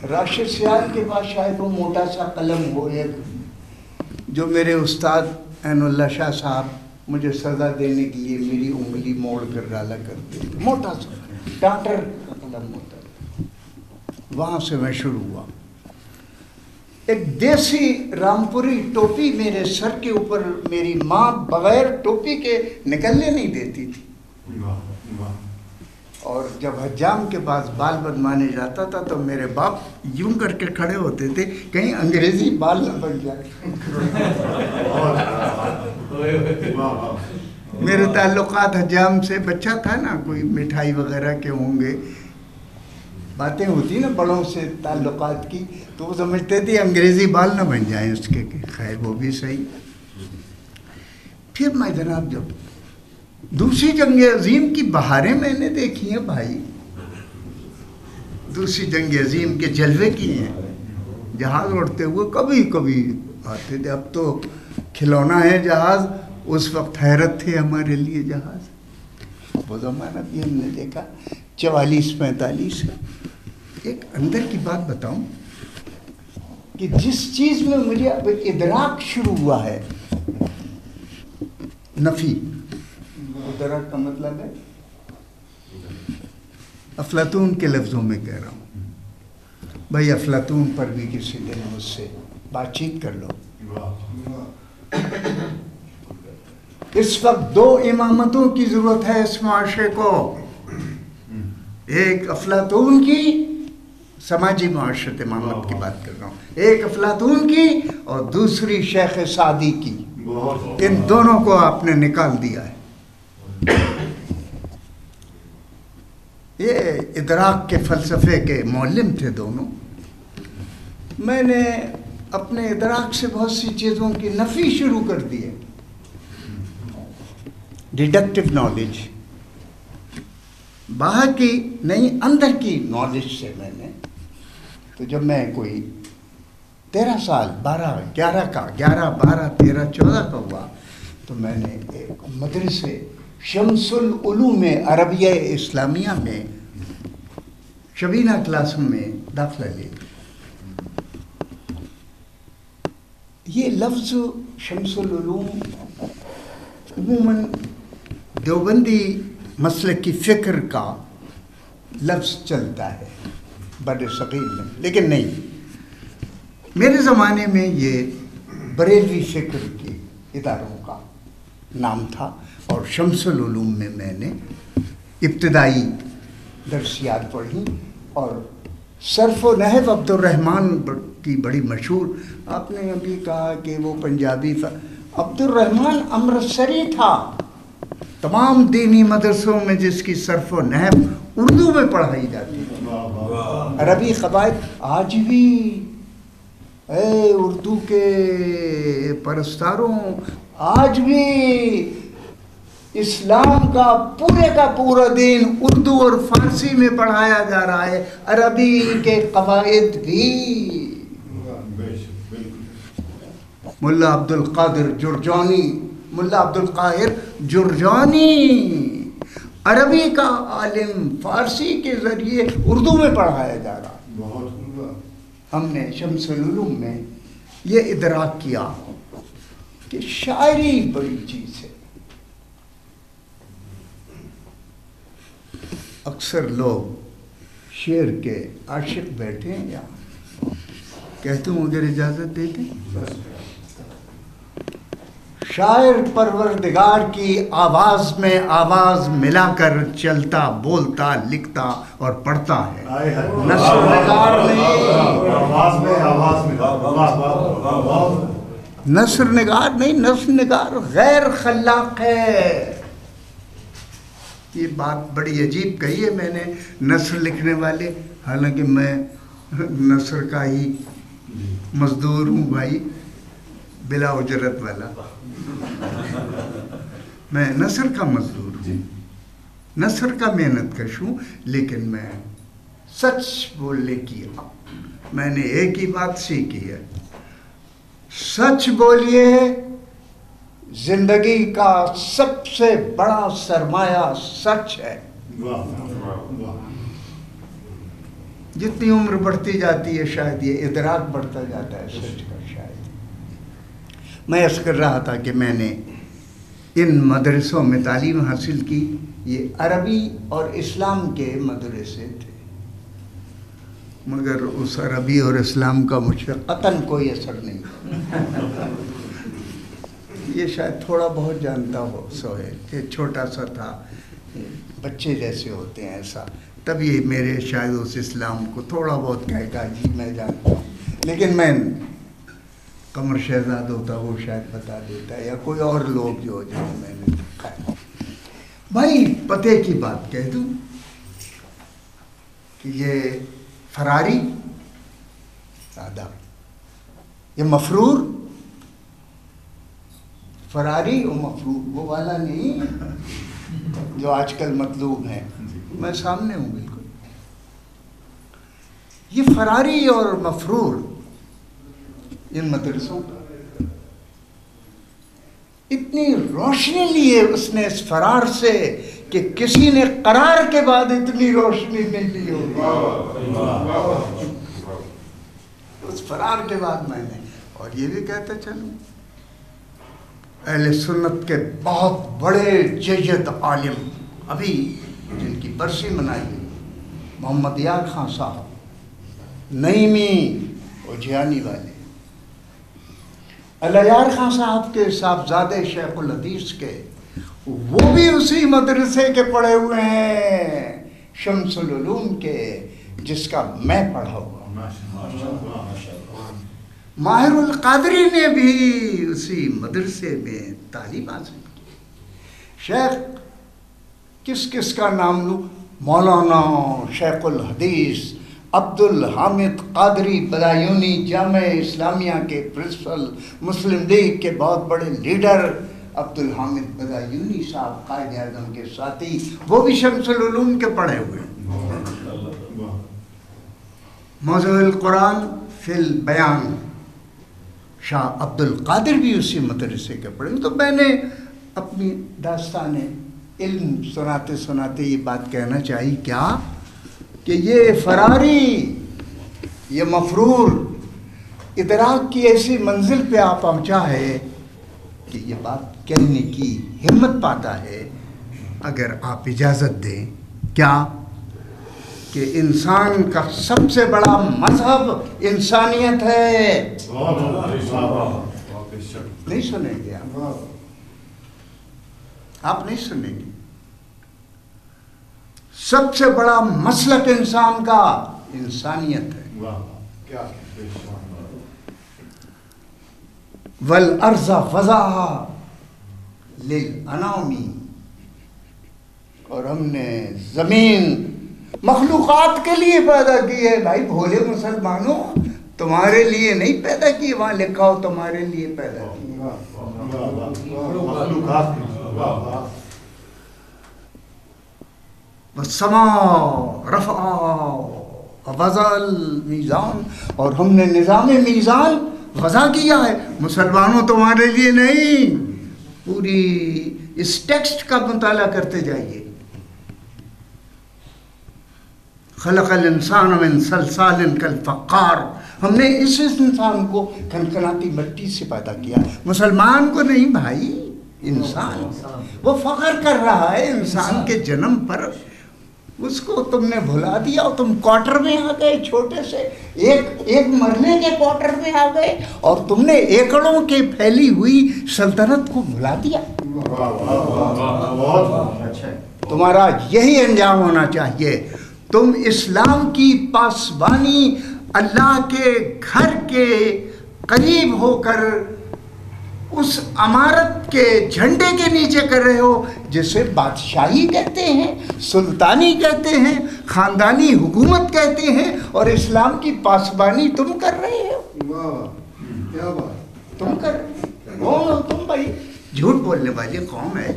راشد سیال کے پاس شاید وہ موٹا سا قلم ہو، ایک جو میرے استاد عین اللہ شاہ صاحب مجھے سزا دینے کے لیے میری انگلی موڑ کر ڈالا کرتے تھے، موٹا سا ڈانٹر کا قلم ہوتا تھا۔ وہاں سے میں شروع ہوا۔ ایک دیسی رامپوری ٹوپی میرے سر کے اوپر میری ماں بغیر ٹوپی کے نکلنے نہیں دیتی تھی، اور جب حجام کے پاس بال بنوانے جاتا تھا تو میرے باپ یوں کر کے کھڑے ہوتے تھے کہیں انگریزی بال نہ بن جائے۔ میرے تعلقات حجام سے، بچہ تھا نا، کوئی مٹھائی وغیرہ کے ہوں گے، باتیں ہوتی نا بڑوں سے تعلقات کی، تو وہ سمجھتے تھے انگریزی بال نہ بن جائیں اس کے، خیر وہ بھی صحیح۔ پھر میں جناب جب دوسری جنگ عظیم کی بہاریں میں نے دیکھی ہیں بھائی، دوسری جنگ عظیم کے جلوے کی ہیں، جہاز اڑتے ہوئے کبھی کبھی آتے تھے، اب تو کھلونا ہے جہاز، اس وقت حیرت تھے ہمارے لیے جہاز، وہ زمانہ بھی ہم نے دیکھا 44-45 ہے۔ ایک اندر کی بات بتاؤں کہ جس چیز میں مجھے اب ادراک شروع ہوا ہے، نفی، ادراک کا مطلب ہے افلاطون کے لفظوں میں کہہ رہا ہوں، بھائی افلاطون پر بھی کسی دن مجھ سے بات چیت کر لو۔ اس وقت 2 امامتوں کی ضرورت ہے اس معاشرے کو، ایک افلاطون کی، سماجی معاشرت امامت کی بات کر رہا ہوں، ایک افلاطون کی اور دوسری شیخ سعدی کی۔ ان دونوں کو آپ نے نکال دیا ہے۔ یہ ادراک کے فلسفے کے معلم تھے دونوں۔ میں نے اپنے ادراک سے بہت سی چیزوں کی نفی شروع کر دی ہے، ڈیڈکٹیو نالج، باہر کی نہیں اندر کی نالج سے میں نے، تو جب میں کوئی 13 سال 11 کا 11 12 13 14 کا ہوا تو میں نے ایک مدرسے شمس العلوم عربیہ اسلامیہ میں شبینہ کلاس میں داخلہ لیا۔ یہ لفظ شمس العلوم عموماً دیوبندی مسلک کی فکر کا لفظ چلتا ہے بڑے صغیر میں، لیکن نہیں، میرے زمانے میں یہ بریلوی فکر کے اداروں کا نام تھا، اور شمس العلوم میں نے ابتدائی درسیات پڑھی، اور صرف و نحو عبد الرحمن کی بڑی مشہور، آپ نے ابھی کہا کہ وہ پنجابی، عبد الرحمن امرتسری تھا، تمام دینی مدرسوں میں جس کی صرف و نحو اردو میں پڑھائی جاتی تھی، عربی قواعد آج بھی، اے اردو کے پرستاروں، آج بھی اسلام کا پورا دین اردو اور فارسی میں پڑھایا جا رہا ہے، عربی کے قواعد بھی۔ ملا عبد القادر جرجانی، ملا عبد القاہر جرجانی، عربی کا عالم، فارسی کے ذریعے اردو میں پڑھایا جا رہا ہے۔ ہم نے شمس العلوم میں یہ ادراک کیا کہ شاعری بڑی چیز ہے۔ اکثر لوگ شعر کے عاشق بیٹھے ہیں یہاں، کہتے ہوں اگر اجازت دے دیں، شاعر پروردگار کی آواز میں آواز ملا کر چلتا، بولتا، لکھتا اور پڑھتا ہے، نثر نگار نہیں۔ نثر نگار نہیں، نثر نگار غیر خلاق ہے. یہ بات بڑی عجیب کہی ہے میں نے، نثر لکھنے والے، حالانکہ میں نثر کا ہی مزدور ہوں بھائی، بلا اجرت والا. میں نثر کا مزدور ہوں، نثر کا محنت کش ہوں، لیکن میں سچ بولنے کی میں نے ایک ہی بات سیکھی ہے، سچ بولیے. زندگی کا سب سے بڑا سرمایہ سچ ہے. جتنی عمر بڑھتی جاتی ہے شاید یہ ادراک بڑھتا جاتا ہے سچ کا. شاید میں عرض کر رہا تھا کہ میں نے ان مدرسوں میں تعلیم حاصل کی، یہ عربی اور اسلام کے مدرسے تھے، مگر اس عربی اور اسلام کا مجھ پہ قطعاً کوئی اثر نہیں. یہ شاید تھوڑا بہت جانتا ہو سہیل کہ چھوٹا سا تھا، بچے جیسے ہوتے ہیں ایسا، تب یہ میرے شاید اس اسلام کو تھوڑا بہت کہے گا جی میں جانتا ہوں. لیکن میں قمر شہزاد ہوتا وہ شاید بتا دیتا، یا کوئی اور لوگ جو میں نے دیکھا ہے. بھائی پتے کی بات کہہ دوں کہ یہ فراری آداب، یہ مفرور، فراری و مفرور وہ والا نہیں جو آج کل مطلوب ہے. میں سامنے ہوں بالکل. یہ فراری اور مفرور ان مدرسوں کا اتنی روشنی لی ہے اس نے اس فرار سے کہ کسی نے قرار کے بعد اتنی روشنی نہیں لی ہوگی اس فرار کے بعد میں نے. اور یہ بھی کہتا چلوں اہل سنت کے بہت بڑے جید عالم ابھی جن کی برسی منائی محمد یار خان صاحب نعیمی اجیانی والے، الیار خان صاحب کے صاحبزادے شیخ الحدیث کے، وہ بھی اسی مدرسے کے پڑھے ہوئے ہیں، شمس العلوم کے، جس کا میں پڑھا ہوا. ماہر القادری نے بھی اسی مدرسے میں تعلیم حاصل کی. شیخ کس کس کا نام لوں؟ مولانا شیخ الحدیث عبد الحامد قادری بدایونی، جامعہ اسلامیہ کے پرنسپل، مسلم لیگ کے بہت بڑے لیڈر عبد الحامد بدایونی صاحب قائد اعظم کے ساتھی، وہ بھی شمس العلوم کے پڑھے ہوئے. موضوع القرآن فی البیان شاہ عبد القادر بھی اسی مدرسے کے پڑھے. تو میں نے اپنی داستان علم سناتے سناتے یہ بات کہنا چاہیے کیا کہ یہ فراری، یہ مفرور ادراک کی ایسی منزل پہ آ پہنچا ہے کہ یہ بات کہنے کی ہمت پاتا ہے اگر آپ اجازت دیں. کیا کہ انسان کا سب سے بڑا مذہب انسانیت ہے. نہیں سنیں گے آپ نہیں سنیں گے. سب سے بڑا مسلک انسان کا انسانیت ہے. والارض وضعها للانام، اور ہم نے زمین مخلوقات کے لیے پیدا کی ہے. بھائی بھولے مسلمانوں، تمہارے لیے نہیں پیدا کی، وہاں لکھا ہو تمہارے لیے پیدا کی. والسماء رفعها ووضع المیزان، اور ہم نے نظام میزان وضع کیا ہے. مسلمانوں تمہارے لیے نہیں. پوری اس ٹیکسٹ کا مطالعہ کرتے جائیے. خلق الانسان من صلصال کالفخار، ہم نے اس انسان کو کھنکھناتی مٹی سے پیدا کیا. مسلمان کو نہیں بھائی، انسان. وہ فخر کر رہا ہے انسان کے جنم پر. اس کو تم نے بھلا دیا اور تم کوارٹر میں آ گئے، چھوٹے سے ایک مرلے کے کوارٹر میں آ گئے، اور تم نے ایکڑوں کے پھیلی ہوئی سلطنت کو بھلا دیا. تمہارا یہی انجام ہونا چاہیے. تم اسلام کی پاسبانی اللہ کے گھر کے قریب ہو کر اس عمارت کے جھنڈے کے نیچے کر رہے ہو جسے بادشاہی کہتے ہیں، سلطانی کہتے ہیں، خاندانی حکومت کہتے ہیں، اور اسلام کی پاسبانی تم کر رہے ہو. کیا بات. تم کر کون ہو تم بھائی؟ جھوٹ بولنے والی قوم ہے.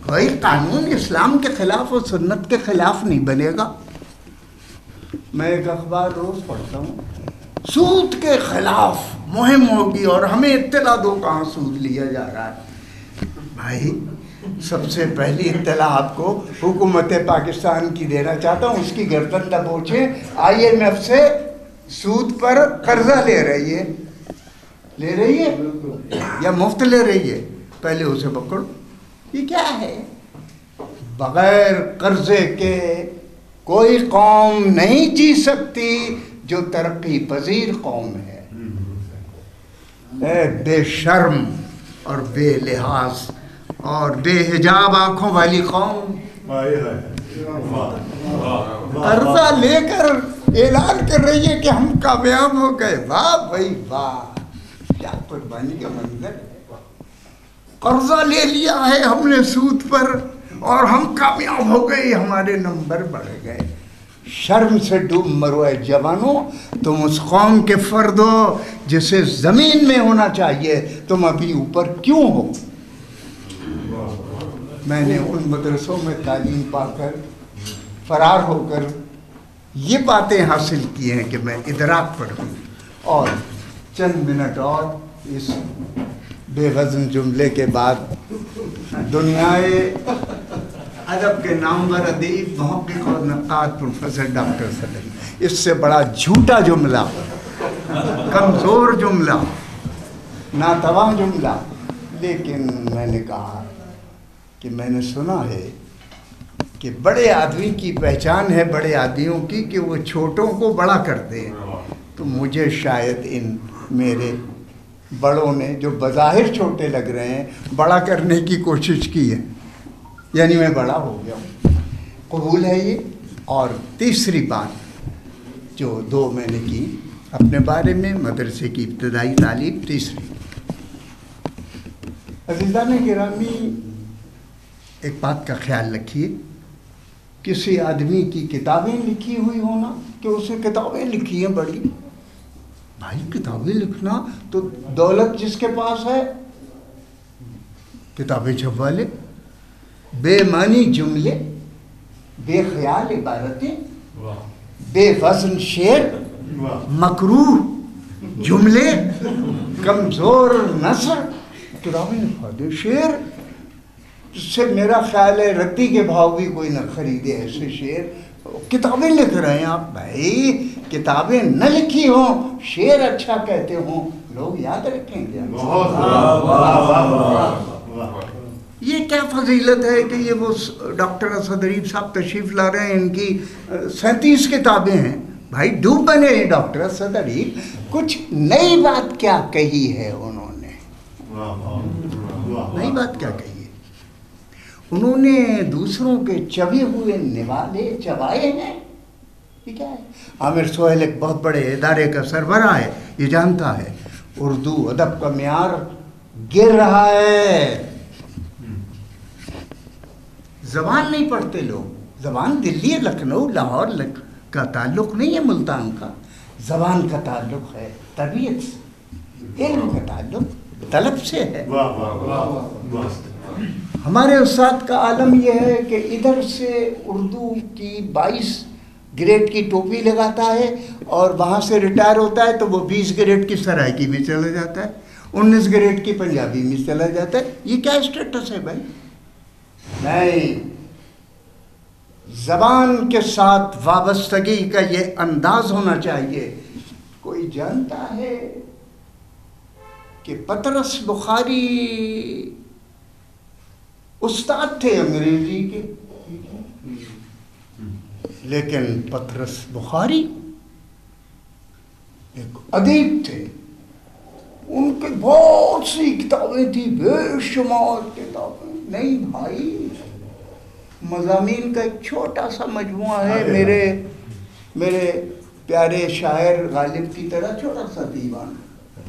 کوئی قانون اسلام کے خلاف اور سنت کے خلاف نہیں بنے گا. میں ایک اخبار روز پڑھتا ہوں، سود کے خلاف مہم ہوگی اور ہمیں اطلاع دو کہاں سود لیا جا رہا ہے. بھائی سب سے پہلی اطلاع آپ کو حکومت پاکستان کی دینا چاہتا ہوں. اس کی گردن دبوچیں. IMF سے سود پر قرضہ لے رہی ہے یا مفت لے رہی ہے؟ پہلے اسے پکڑو. یہ کیا ہے؟ بغیر قرضے کے کوئی قوم نہیں جی سکتی جو ترقی پذیر قوم ہے. اے بے شرم اور بے لحاظ اور بے حجاب آنکھوں والی قوم، قرضہ لے کر اعلان کر رہی ہے کہ ہم کامیاب ہو گئے. واہ بھائی واہ، کیا قربانی کا منظر ہے. قرضہ لے لیا ہے ہم نے سود پر اور ہم کامیاب ہو گئے، ہمارے نمبر بڑھ گئے. شرم سے ڈوب مرو اے جوانوں. تم اس قوم کے فرد ہو جسے زمین میں ہونا چاہیے، تم ابھی اوپر کیوں ہو؟ میں نے ان مدرسوں میں تعلیم پا کر فرار ہو کر یہ باتیں حاصل کی ہیں کہ میں ادراک پر ہوں. اور چند منٹ اور اس بے وزن جملے کے بعد دنیائے ادب کے نامور ادیب، محقق اور نقاد پروفیسر ڈاکٹر صدری، اس سے بڑا جھوٹا جملہ، کمزور جملہ، ناتواں جملہ. لیکن میں نے کہا کہ میں نے سنا ہے کہ بڑے آدمی کی پہچان ہے بڑے آدمیوں کی کہ وہ چھوٹوں کو بڑا کرتے ہیں. تو مجھے شاید ان میرے بڑوں نے جو بظاہر چھوٹے لگ رہے ہیں بڑا کرنے کی کوشش کی ہے، یعنی میں بڑا ہو گیا ہوں. قبول ہے یہ. اور تیسری بات جو دو میں نے کی اپنے بارے میں، مدرسے کی ابتدائی تعلیم. تیسری، عزیزان گرامی، ایک بات کا خیال رکھیے، کسی آدمی کی کتابیں لکھی ہوئی ہونا کہ اسے کتابیں لکھی ہیں بڑی. بھائی کتابیں لکھنا تو دولت جس کے پاس ہے کتابیں چھپوا لے. بے معنی جملے، بے خیال عبارتیں، بے وزن شعر، مکروہ جملے، کمزور نثر، کتابیں لکھوا دے. شعر جس سے میرا خیال ہے رتی کے بھاؤ بھی کوئی نہ خریدے ایسے شعر. کتابیں لکھ رہے ہیں آپ. بھائی کتابیں نہ لکھی ہوں، شعر اچھا کہتے ہوں، لوگ یاد رکھیں گے. یہ کیا فضیلت ہے کہ یہ وہ ڈاکٹر اسد ریب صاحب تشریف لا رہے ہیں، ان کی 37 کتابیں ہیں. بھائی ڈوب بنے ڈاکٹر اسد ریب. کچھ نئی بات کیا کہی ہے انہوں نے؟ نئی بات کیا کہی ہے؟ انہوں نے دوسروں کے چبے ہوئے نوالے چبائے ہیں. یہ کیا ہے؟ عامر سہیل ایک بہت بڑے ادارے کا سربراہ ہے، یہ جانتا ہے اردو ادب کا معیار گر رہا ہے. زبان نہیں پڑھتے لوگ. زبان دلی، لکھنؤ، لاہور کا تعلق نہیں ہے، ملتان کا. زبان کا تعلق ہے طبیعت سے، علم کا تعلق طلب سے ہے. ہمارے استاد کا عالم یہ ہے کہ ادھر سے اردو کی 22 گریڈ کی ٹوپی لگاتا ہے اور وہاں سے ریٹائر ہوتا ہے تو وہ 20 گریڈ کی سرائکی میں چلا جاتا ہے، 19 گریڈ کی پنجابی میں چلا جاتا ہے. یہ کیا اسٹیٹس ہے بھائی؟ نہیں، زبان کے ساتھ وابستگی کا یہ انداز ہونا چاہیے. کوئی جانتا ہے کہ پطرس بخاری استاد تھے انگریزی کے، لیکن پطرس بخاری ایک ادیب تھے. ان کے بہت سی کتابیں تھیں، بے شمار کتابیں. نہیں بھائی، مضامین کا ایک چھوٹا سا مجموعہ ہے. میرے پیارے شاعر غالب کی طرح چھوٹا سا دیوان،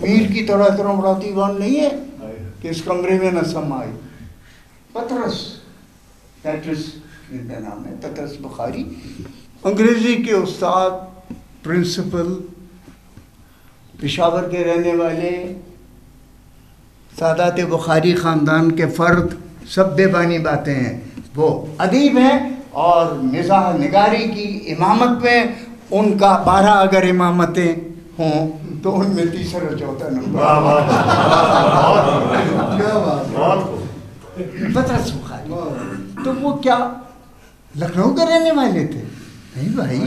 میر کی طرح اتنا بڑا دیوان نہیں ہے کہ اس کمرے میں نہ سما آئی. پطرس پیٹرس ان کا نام ہے، پطرس بخاری، انگریزی کے استاد، پرنسپل، پشاور کے رہنے والے، سادات بخاری خاندان کے فرد، سب بے بانی باتیں ہیں. وہ ادیب ہیں اور مزاح نگاری کی امامت میں ان کا 12 اگر امامتیں ہوں تو ان میں تیسرا چوتھا نمبر. پطرس بخاری. تو وہ کیا لکھنؤ کے رہنے والے تھے؟ نہیں بھائی،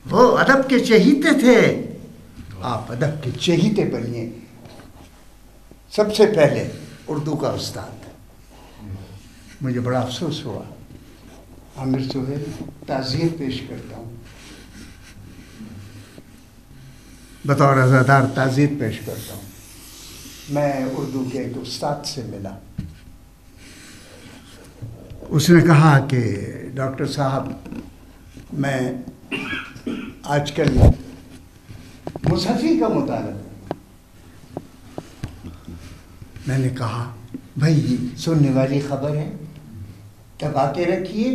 وہ ادب کے چہیتے تھے. آپ ادب کے چہیتے بنیے. سب سے پہلے اردو کا استاد. مجھے بڑا افسوس ہوا. عامر سہیل، تعزیت پیش کرتا ہوں، بطور عزادار تعزیت پیش کرتا ہوں. میں اردو کے ایک استاد سے ملا. اس نے کہا کہ ڈاکٹر صاحب، میں آج کل مصحفی کا مطالعہ. میں نے کہا بھائی سننے والی خبر ہے، دبا کے رکھیے،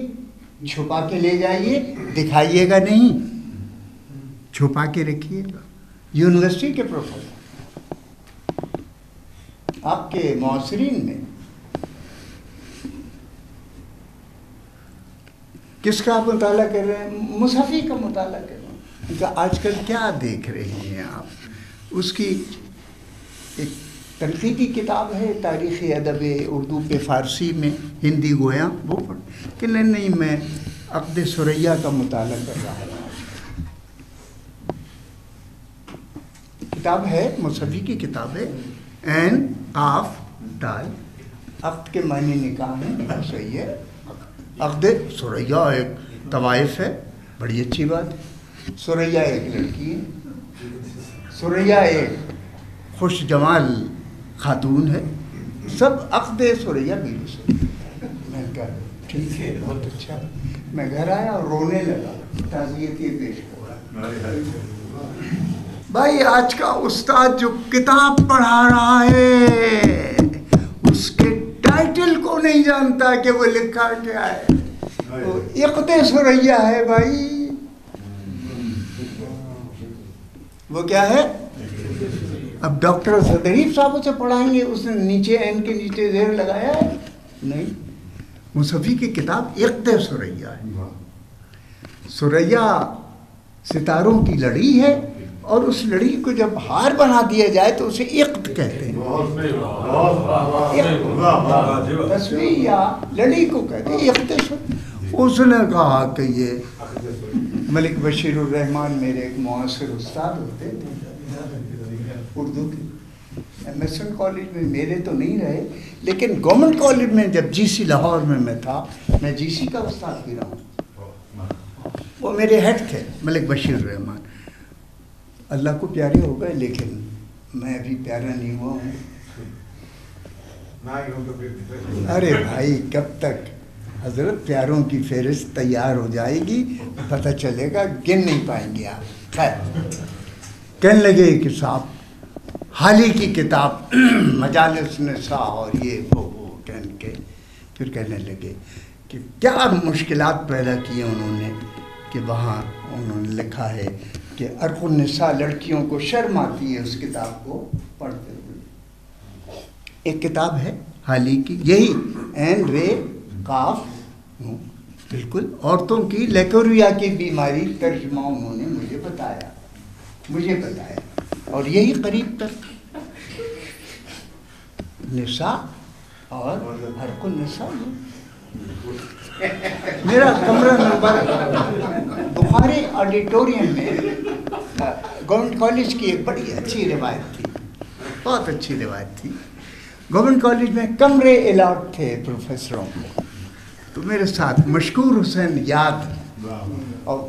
چھپا کے لے جائیے، دکھائیے گا نہیں، چھپا کے رکھیے. یونیورسٹی کے پروفیسر، آپ کے معاصرین میں کس کا آپ مطالعہ کر رہے ہیں؟ مصحفی کا مطالعہ کر رہے ہیں. آج کل کیا دیکھ رہے ہیں آپ؟ اس کی ایک تنقیدی کتاب ہے، تاریخ ادب اردو پہ فارسی میں ہندی گویا، وہ پڑھ کہ نہیں میں عقد ثریا کا مطالعہ کر رہا ہوں. کتاب ہے، مصحفی کی کتاب ہے، عین قاف دال. عقد کے معنی نکاح ہے، صحیح ہے. عقد ثریا ایک طوائف ہے، بڑی اچھی بات ہے. ثریا ایک لڑکی ہے، ثریا ایک خوش جمال خاتون ہے. سب عقد ثریا میرے سے. میں کہا ٹھیک ہے، بہت اچھا. میں گھر آیا اور رونے لگا. تعزیت یہ پیش کرا. بھائی آج کا استاد جو کتاب پڑھا رہا ہے اس کے ٹائٹل کو نہیں جانتا کہ وہ لکھا کیا ہے. وہ عقد ثریا ہے بھائی. وہ کیا ہے؟ اب ڈاکٹر ظریف صاحب اسے پڑھائیں گے، اس نے نیچے این کے نیچے زیر لگایا ہے؟ نہیں. مصحفی کی کتاب عقد ثریا ہے. ثریا ستاروں کی لڑی ہے، اور اس لڑی کو جب ہار بنا دیا جائے تو اسے عقد کہتے ہیں. تصویر یا لڑی کو کہتے ہیں عقد ثریا. اس نے کہا کہ یہ ملک بشیر الرحمان میرے ایک معاصر استاد ہوتے تھے اردو کے. ایم ایس این کالج میں میرے تو نہیں رہے، لیکن گورنمنٹ کالج میں جب جی سی لاہور میں تھا، میں جی سی کا استاد بھی رہا ہوں. وہ میرے ہیڈ تھے ملک بشیر الرحمان. اللہ کو پیارے ہو گئے، لیکن میں ابھی پیارا نہیں ہوا ہوں. ارے بھائی کب تک حضرت پیاروں کی فہرست تیار ہو جائے گی، پتہ چلے گا، گن نہیں پائیں گے آپ. خیر، کہنے لگے کہ صاحب حالی کی کتاب مجالس نساء اور یہ وہ کہنے کے پھر کہنے لگے کہ کیا مشکلات پیدا کیے انہوں نے، کہ وہاں انہوں نے لکھا ہے کہ عرق النساء لڑکیوں کو شرم آتی ہے اس کتاب کو پڑھتے ہوئے. ایک کتاب ہے حالی کی، یہی عین رے قاف، بالکل عورتوں کی لیکوریا کی بیماری ترجمہ انہوں نے مجھے بتایا، اور یہی قریب تک نساء اور عرق النساء. میرا کمرہ نمبر بخاری آڈیٹوریم میں گورنمنٹ کالج کی ایک بڑی اچھی روایت تھی، بہت اچھی روایت تھی. گورنمنٹ کالج میں کمرے الاٹ تھے پروفیسروں کو. تو میرے ساتھ مشکور حسین یاد اور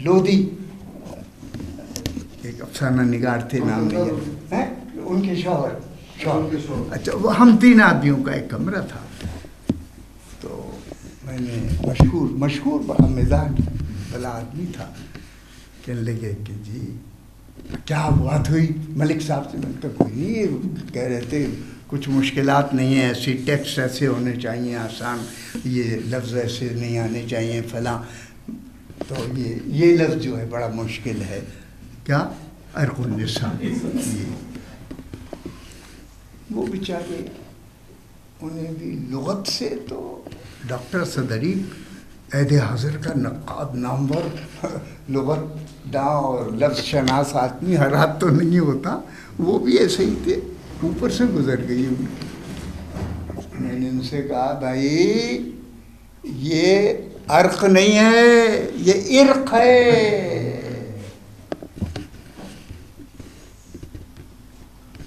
لودھی ایک افسانہ نگار تھے، نام نہیں ہے، ان کے شوہر. اچھا، وہ ہم 3 آدمیوں کا ایک کمرہ تھا. تو میں نے مشہور بڑا مزاج بلا آدمی تھا، کہنے لگے کہ جی کیا بات ہوئی ملک صاحب سے؟ میں نے کہا کوئی کہہ رہے تھے کچھ مشکلات نہیں ہیں ایسی، ٹیکسٹ ایسے ہونے چاہیے آسان، یہ لفظ ایسے نہیں آنے چاہیے فلاں، تو یہ لفظ جو ہے بڑا مشکل ہے، کیا عرق النساء۔ وہ بیچارے انہیں بھی لغت سے تو ڈاکٹر صدری عہد حاضر کا نقاد نامور لغت داں اور لفظ شناس آدمی ہر رات تو نہیں ہوتا، وہ بھی ایسے ہی تھے، اوپر سے گزر گئی ان کی۔ میں نے ان سے کہا بھائی یہ عرق نہیں ہے، یہ عرق ہے۔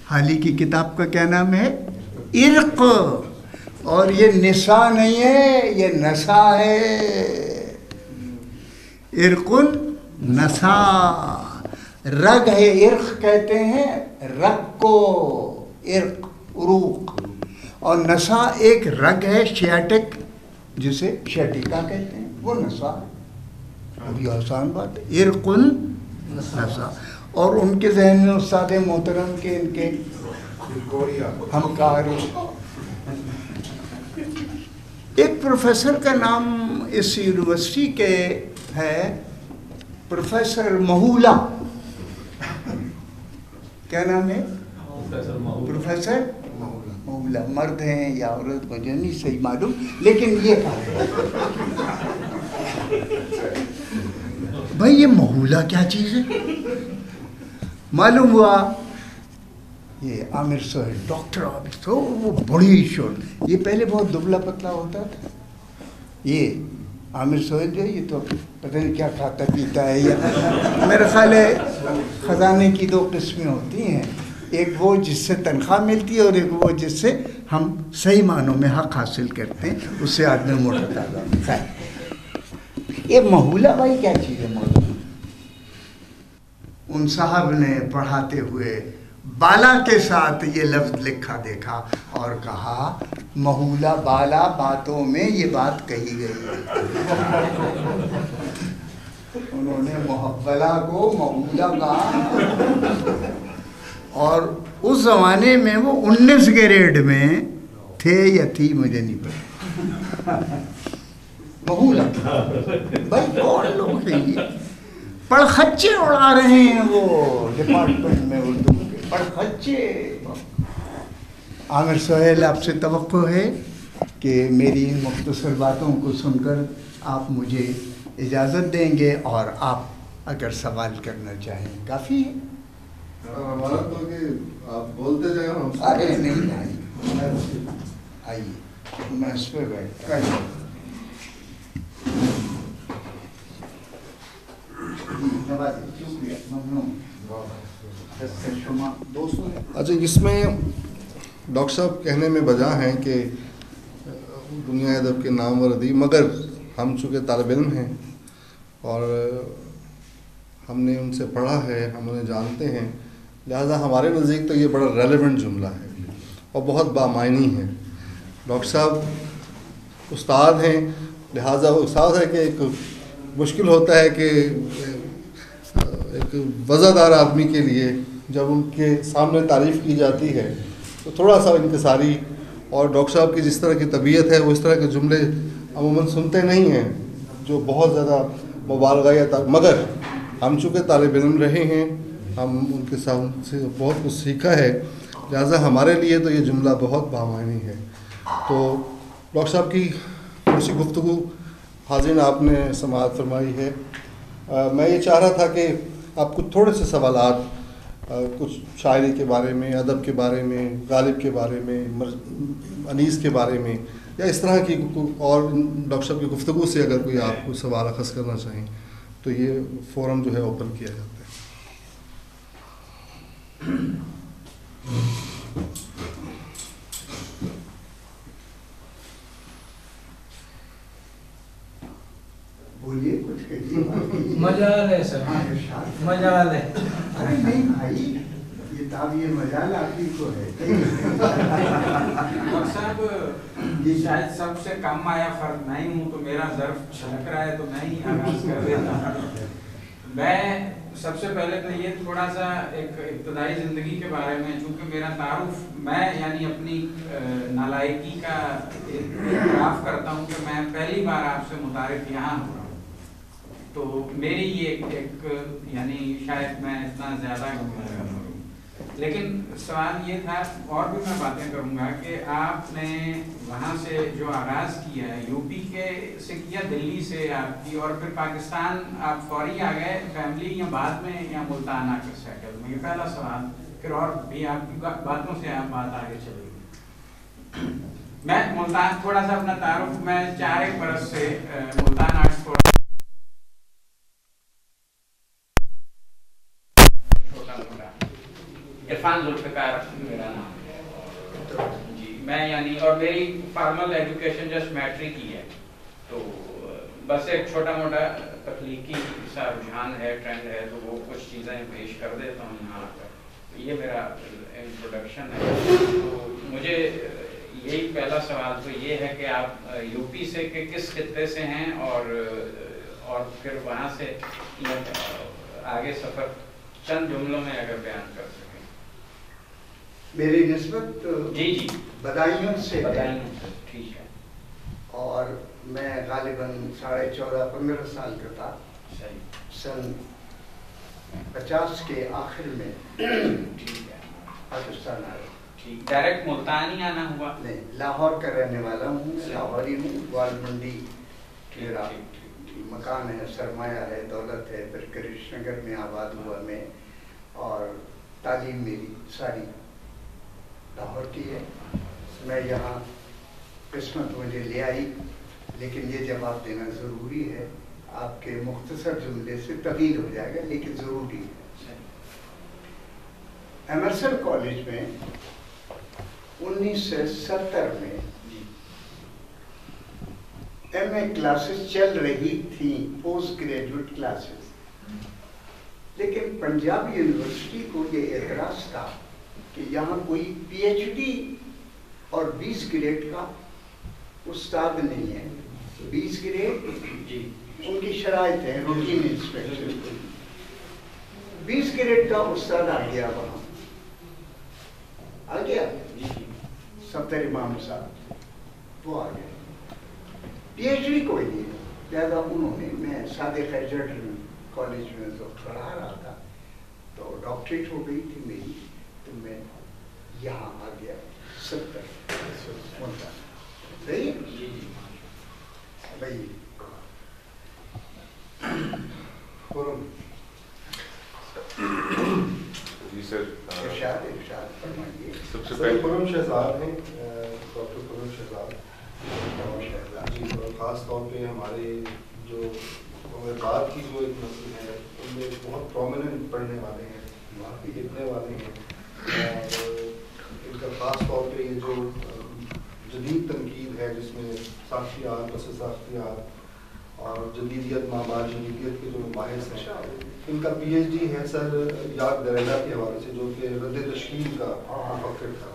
حالی کی کتاب کا کیا نام ہے؟ عرق، اور یہ نساء نہیں ہے، یہ نسا ہے، عرق نساء، رگ ہے، عرق کہتے ہیں رگ کو، عرق عروق، اور نسا ایک رگ ہے شیاٹک جسے شیٹیکا کہتے ہیں، وہ نسا ہے۔ اب یہ آسان بات ہے، عرق نسا۔ اور ان کے ذہن میں استاد محترم کے ان کے ہمکار ایک پروفیسر کا نام اس یونیورسٹی کے ہے، پروفیسر مہولا، کیا نام ہے؟ پروفیسر مہولا، مرد ہیں یا عورت مجھے نہیں صحیح معلوم، لیکن یہ کہا بھائی یہ مہولا کیا چیز ہے؟ معلوم ہوا یہ عامر سہیل، ڈاکٹر عامر سہیل، وہ بڑی شور، یہ پہلے بہت دبلا پتلا ہوتا تھا، یہ عامر سہیل جو ہے یہ تو پتہ نہیں کیا کھاتا پیتا ہے، یا میرا خیال ہے خزانے کی دو قسمیں ہوتی ہیں، ایک وہ جس سے تنخواہ ملتی ہے اور ایک وہ جس سے ہم صحیح معنوں میں حق حاصل کرتے ہیں، اس سے آدمی موٹا تازہ۔ خیر یہ مہولا بھائی کیا چیز ہے؟ مولانا ان صاحب نے پڑھاتے ہوئے بالا کے ساتھ یہ لفظ لکھا دیکھا اور کہا مہولا بالا باتوں میں یہ بات کہی گئی ہے۔ انہوں نے محولہ کو مہولا کہا، اور اس زمانے میں وہ 19 گریڈ میں تھے یا تھی مجھے نہیں پتا۔ مہولا بھائی کون لوگ ہیں یہ؟ پڑخچے اڑا رہے ہیں وہ ڈپارٹمنٹ میں اردو کے پڑخچے۔ عامر سہیل آپ سے توقع ہے کہ میری ان مختصر باتوں کو سن کر آپ مجھے اجازت دیں گے، اور آپ اگر سوال کرنا چاہیں کافی ہے۔ ہمارا تو کہ آپ بولتے جائیں ہم۔ ارے نہیں آئیے میں اس پہ بیٹھ کر اچھا، اس میں ڈاکٹر صاحب کہنے میں بجا ہیں کہ دنیا ادب کے نامور ادیب، مگر ہم چونکہ طالب علم ہیں اور ہم نے ان سے پڑھا ہے، ہم انہیں جانتے ہیں، لہٰذا ہمارے نزدیک تو یہ بڑا ریلیونٹ جملہ ہے اور بہت بامعنی ہے۔ ڈاکٹر صاحب استاد ہیں، لہٰذا وہ استاد ہے کہ ایک مشکل ہوتا ہے کہ ایک وزادار آدمی کے لیے جب ان کے سامنے تعریف کی جاتی ہے تو تھوڑا سا انکساری، اور ڈاکٹر صاحب کی جس طرح کی طبیعت ہے وہ اس طرح کے جملے عموماً سنتے نہیں ہیں جو بہت زیادہ مبالغہ یا مگر ہم چونکہ طالب علم رہے ہیں، ہم ان کے ساتھ سے بہت کچھ سیکھا ہے، لہٰذا ہمارے لیے تو یہ جملہ بہت بامعنی ہے۔ تو ڈاکٹر صاحب کی تھوڑی سی گفتگو حاضرین آپ نے سماعت فرمائی ہے۔ میں یہ چاہ رہا تھا کہ آپ کچھ تھوڑے سے سوالات کچھ شاعری کے بارے میں، ادب کے بارے میں، غالب کے بارے میں، انیس کے بارے میں، یا اس طرح کی اور ڈاکٹر صاحب کی گفتگو سے اگر کوئی آپ کو سوال اخذ کرنا چاہیں تو یہ فورم جو ہے اوپن کیا جاتا ہے۔ بولیے کچھ کہیے۔ مجال ہے سر، مجال ہے۔ ارے نہیں بھائی، یہ تعبیر مجال آپ ہی کو ہے۔ ڈاکٹر صاحب یہ شاید سب سے کم آیا فرد میں ہی ہوں، تو میرا ظرف چھلک رہا ہے تو میں ہی آغاز کر دیتا ہوں۔ میں سب سے پہلے تو یہ تھوڑا سا ایک ابتدائی زندگی کے بارے میں، چونکہ میرا تعارف، میں یعنی اپنی نالائکی کا اعتراف کرتا ہوں کہ میں پہلی بار آپ سے متعارف یہاں ہو رہا ہوں، تو میری یہ ایک یعنی شاید میں اتنا زیادہ لیکن سوال یہ تھا، اور بھی میں باتیں کروں گا، کہ آپ نے وہاں سے جو آغاز کیا ہے یو پی کے سے کیا، دلی سے آپ کی، اور پھر پاکستان آپ فوری آ گئے فیملی، یا بعد میں، یا ملتان آ کر سیٹل میں؟ یہ پہلا سوال، پھر اور بھی آپ کی باتوں سے آپ بات آگے چلے گی۔ میں ملتان تھوڑا سا اپنا تعارف، میں 4 برس سے ملتان آرٹس فورم عرفان ذوالفقار میرا نام جی، میں یعنی، اور میری فارمل ایجوکیشن جسٹ میٹرک کی ہے، تو بس ایک چھوٹا موٹا تخلیقی سا رجحان ہے، ٹرینڈ ہے، تو وہ کچھ چیزیں پیش کر دیتا ہوں یہاں پر۔ یہ میرا انٹروڈکشن ہے۔ تو مجھے یہی پہلا سوال تو یہ ہے کہ آپ یو پی سے کہ کس خطے سے ہیں، اور پھر وہاں سے آگے سفر چند جملوں میں اگر بیان کر سکیں۔ میری نسبت جی بدایوں سے ہے، ٹھیک ہے، اور میں غالباً 14.5-15 سال کا تھا، سن 50 کے آخر میں پاکستان آیا۔ ڈائریکٹ ملتان ہی آنا ہوا؟ نہیں، لاہور کا رہنے والا ہوں، لاہوری ہوں، گوال منڈی میرا مکان ہے، سرمایہ ہے، دولت ہے، پھر کرشن نگر میں آباد ہوا میں، اور تعلیم میری ساری لاہور کی ہے۔ میں یہاں قسمت مجھے لے آئی، لیکن یہ جواب دینا ضروری ہے، آپ کے مختصر جملے سے تغیر ہو جائے گا، لیکن ضروری ہے۔ ایمرسن کالج میں 1970 میں ایم اے کلاسز چل رہی تھیں، پوسٹ گریجویٹ کلاسز، لیکن پنجاب یونیورسٹی کو یہ اعتراض تھا کہ یہاں کوئی پی ایچ ڈی اور 20 گریڈ کا استاد نہیں ہے۔ 20 گریڈ ان کی شرائط ہے، روٹین انسپیکشن، 20 گریڈ کا استاد آ گیا، وہاں آ گیا صفدر امام صاحب، وہ آ گیا، پی ایچ ڈی کوئی نہیں ہے۔ لہٰذا انہوں نے، میں صادق ایجنٹ کالج میں جو پڑھا رہا تھا، تو ڈاکٹریٹ ہو گئی تھی میری، تو میں یہاں آ گیا 70 ملتان۔ صحیح بھائی؟ جی سر، ارشاد فرمائیے۔ سب سے پہلے خرم شہزاد ہیں، ڈاکٹر خرم شہزاد جی، خاص طور پہ ہمارے جو بعد کی جو ایک نسل ہے ان میں بہت پرومیننٹ پڑھنے والے ہیں، لکھنے والے ہیں، اور ان کا خاص طور پہ یہ جو جدید تنقید ہے جس میں ساختیات، پس ساختیات اور جدیدیت ماں بعد جدیدیت کے جو مباحث ہیں، ان کا پی ایچ ڈی ہے سر یاد دریلا کے حوالے سے، جو کہ رد تشکیل کا مفکر تھا۔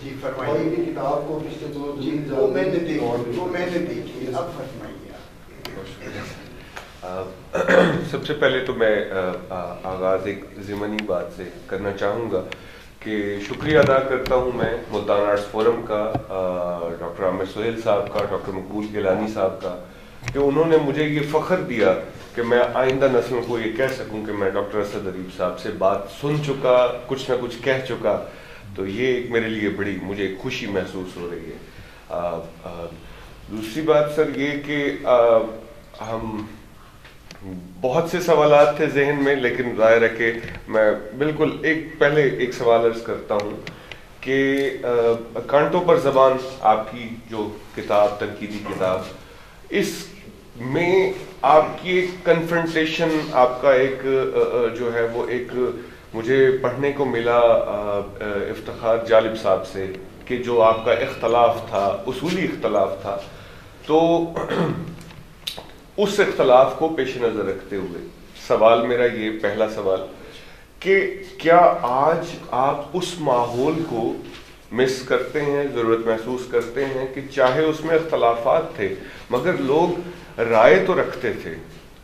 جی اور فرمائیے۔ یہ کتاب کو پچھلے دو وہ میں نے دیکھی، اب فرمائیے۔ سب سے پہلے تو میں آغاز ایک ضمنی بات سے کرنا چاہوں گا کہ شکریہ ادا کرتا ہوں میں ملتان آرٹس فورم کا، ڈاکٹر عامر سہیل صاحب کا، ڈاکٹر مقبول گیلانی صاحب کا، کہ انہوں نے مجھے یہ فخر دیا کہ میں آئندہ نسلوں کو یہ کہہ سکوں کہ میں ڈاکٹر اسد ادیب صاحب سے بات سن چکا، کچھ نہ کچھ کہہ چکا، تو یہ ایک میرے لیے بڑی مجھے خوشی محسوس ہو رہی ہے۔ دوسری بات سر یہ کہ ہم بہت سے سوالات تھے ذہن میں، لیکن ظاہر ہے کہ میں بالکل پہلے ایک سوال عرض کرتا ہوں کہ کانٹوں پر زبان آپ کی جو کتاب، تنقیدی کتاب، اس میں آپ کی ایک کنفرنٹیشن، آپ کا ایک جو ہے وہ ایک مجھے پڑھنے کو ملا افتخار جالب صاحب سے، کہ جو آپ کا اختلاف تھا، اصولی اختلاف تھا، تو اس اختلاف کو پیش نظر رکھتے ہوئے سوال میرا یہ پہلا سوال کہ کیا آج آپ اس ماحول کو مس کرتے ہیں، ضرورت محسوس کرتے ہیں کہ چاہے اس میں اختلافات تھے مگر لوگ رائے تو رکھتے تھے،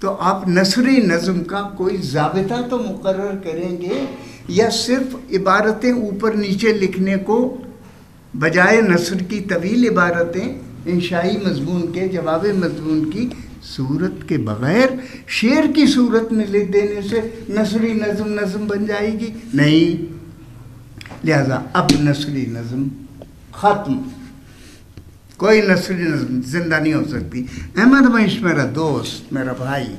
تو آپ نثری نظم کا کوئی ضابطہ تو مقرر کریں گے، یا صرف عبارتیں اوپر نیچے لکھنے کو بجائے نثر کی طویل عبارتیں انشائی مضمون کے، جواب مضمون کی صورت کے بغیر شعر کی صورت میں لکھ دینے سے نثری نظم بن جائے گی؟ نہیں، لہذا اب نثری نظم ختم، کوئی نثری نظم زندہ نہیں ہو سکتی۔ احمد دمشق میرا دوست، میرا بھائی،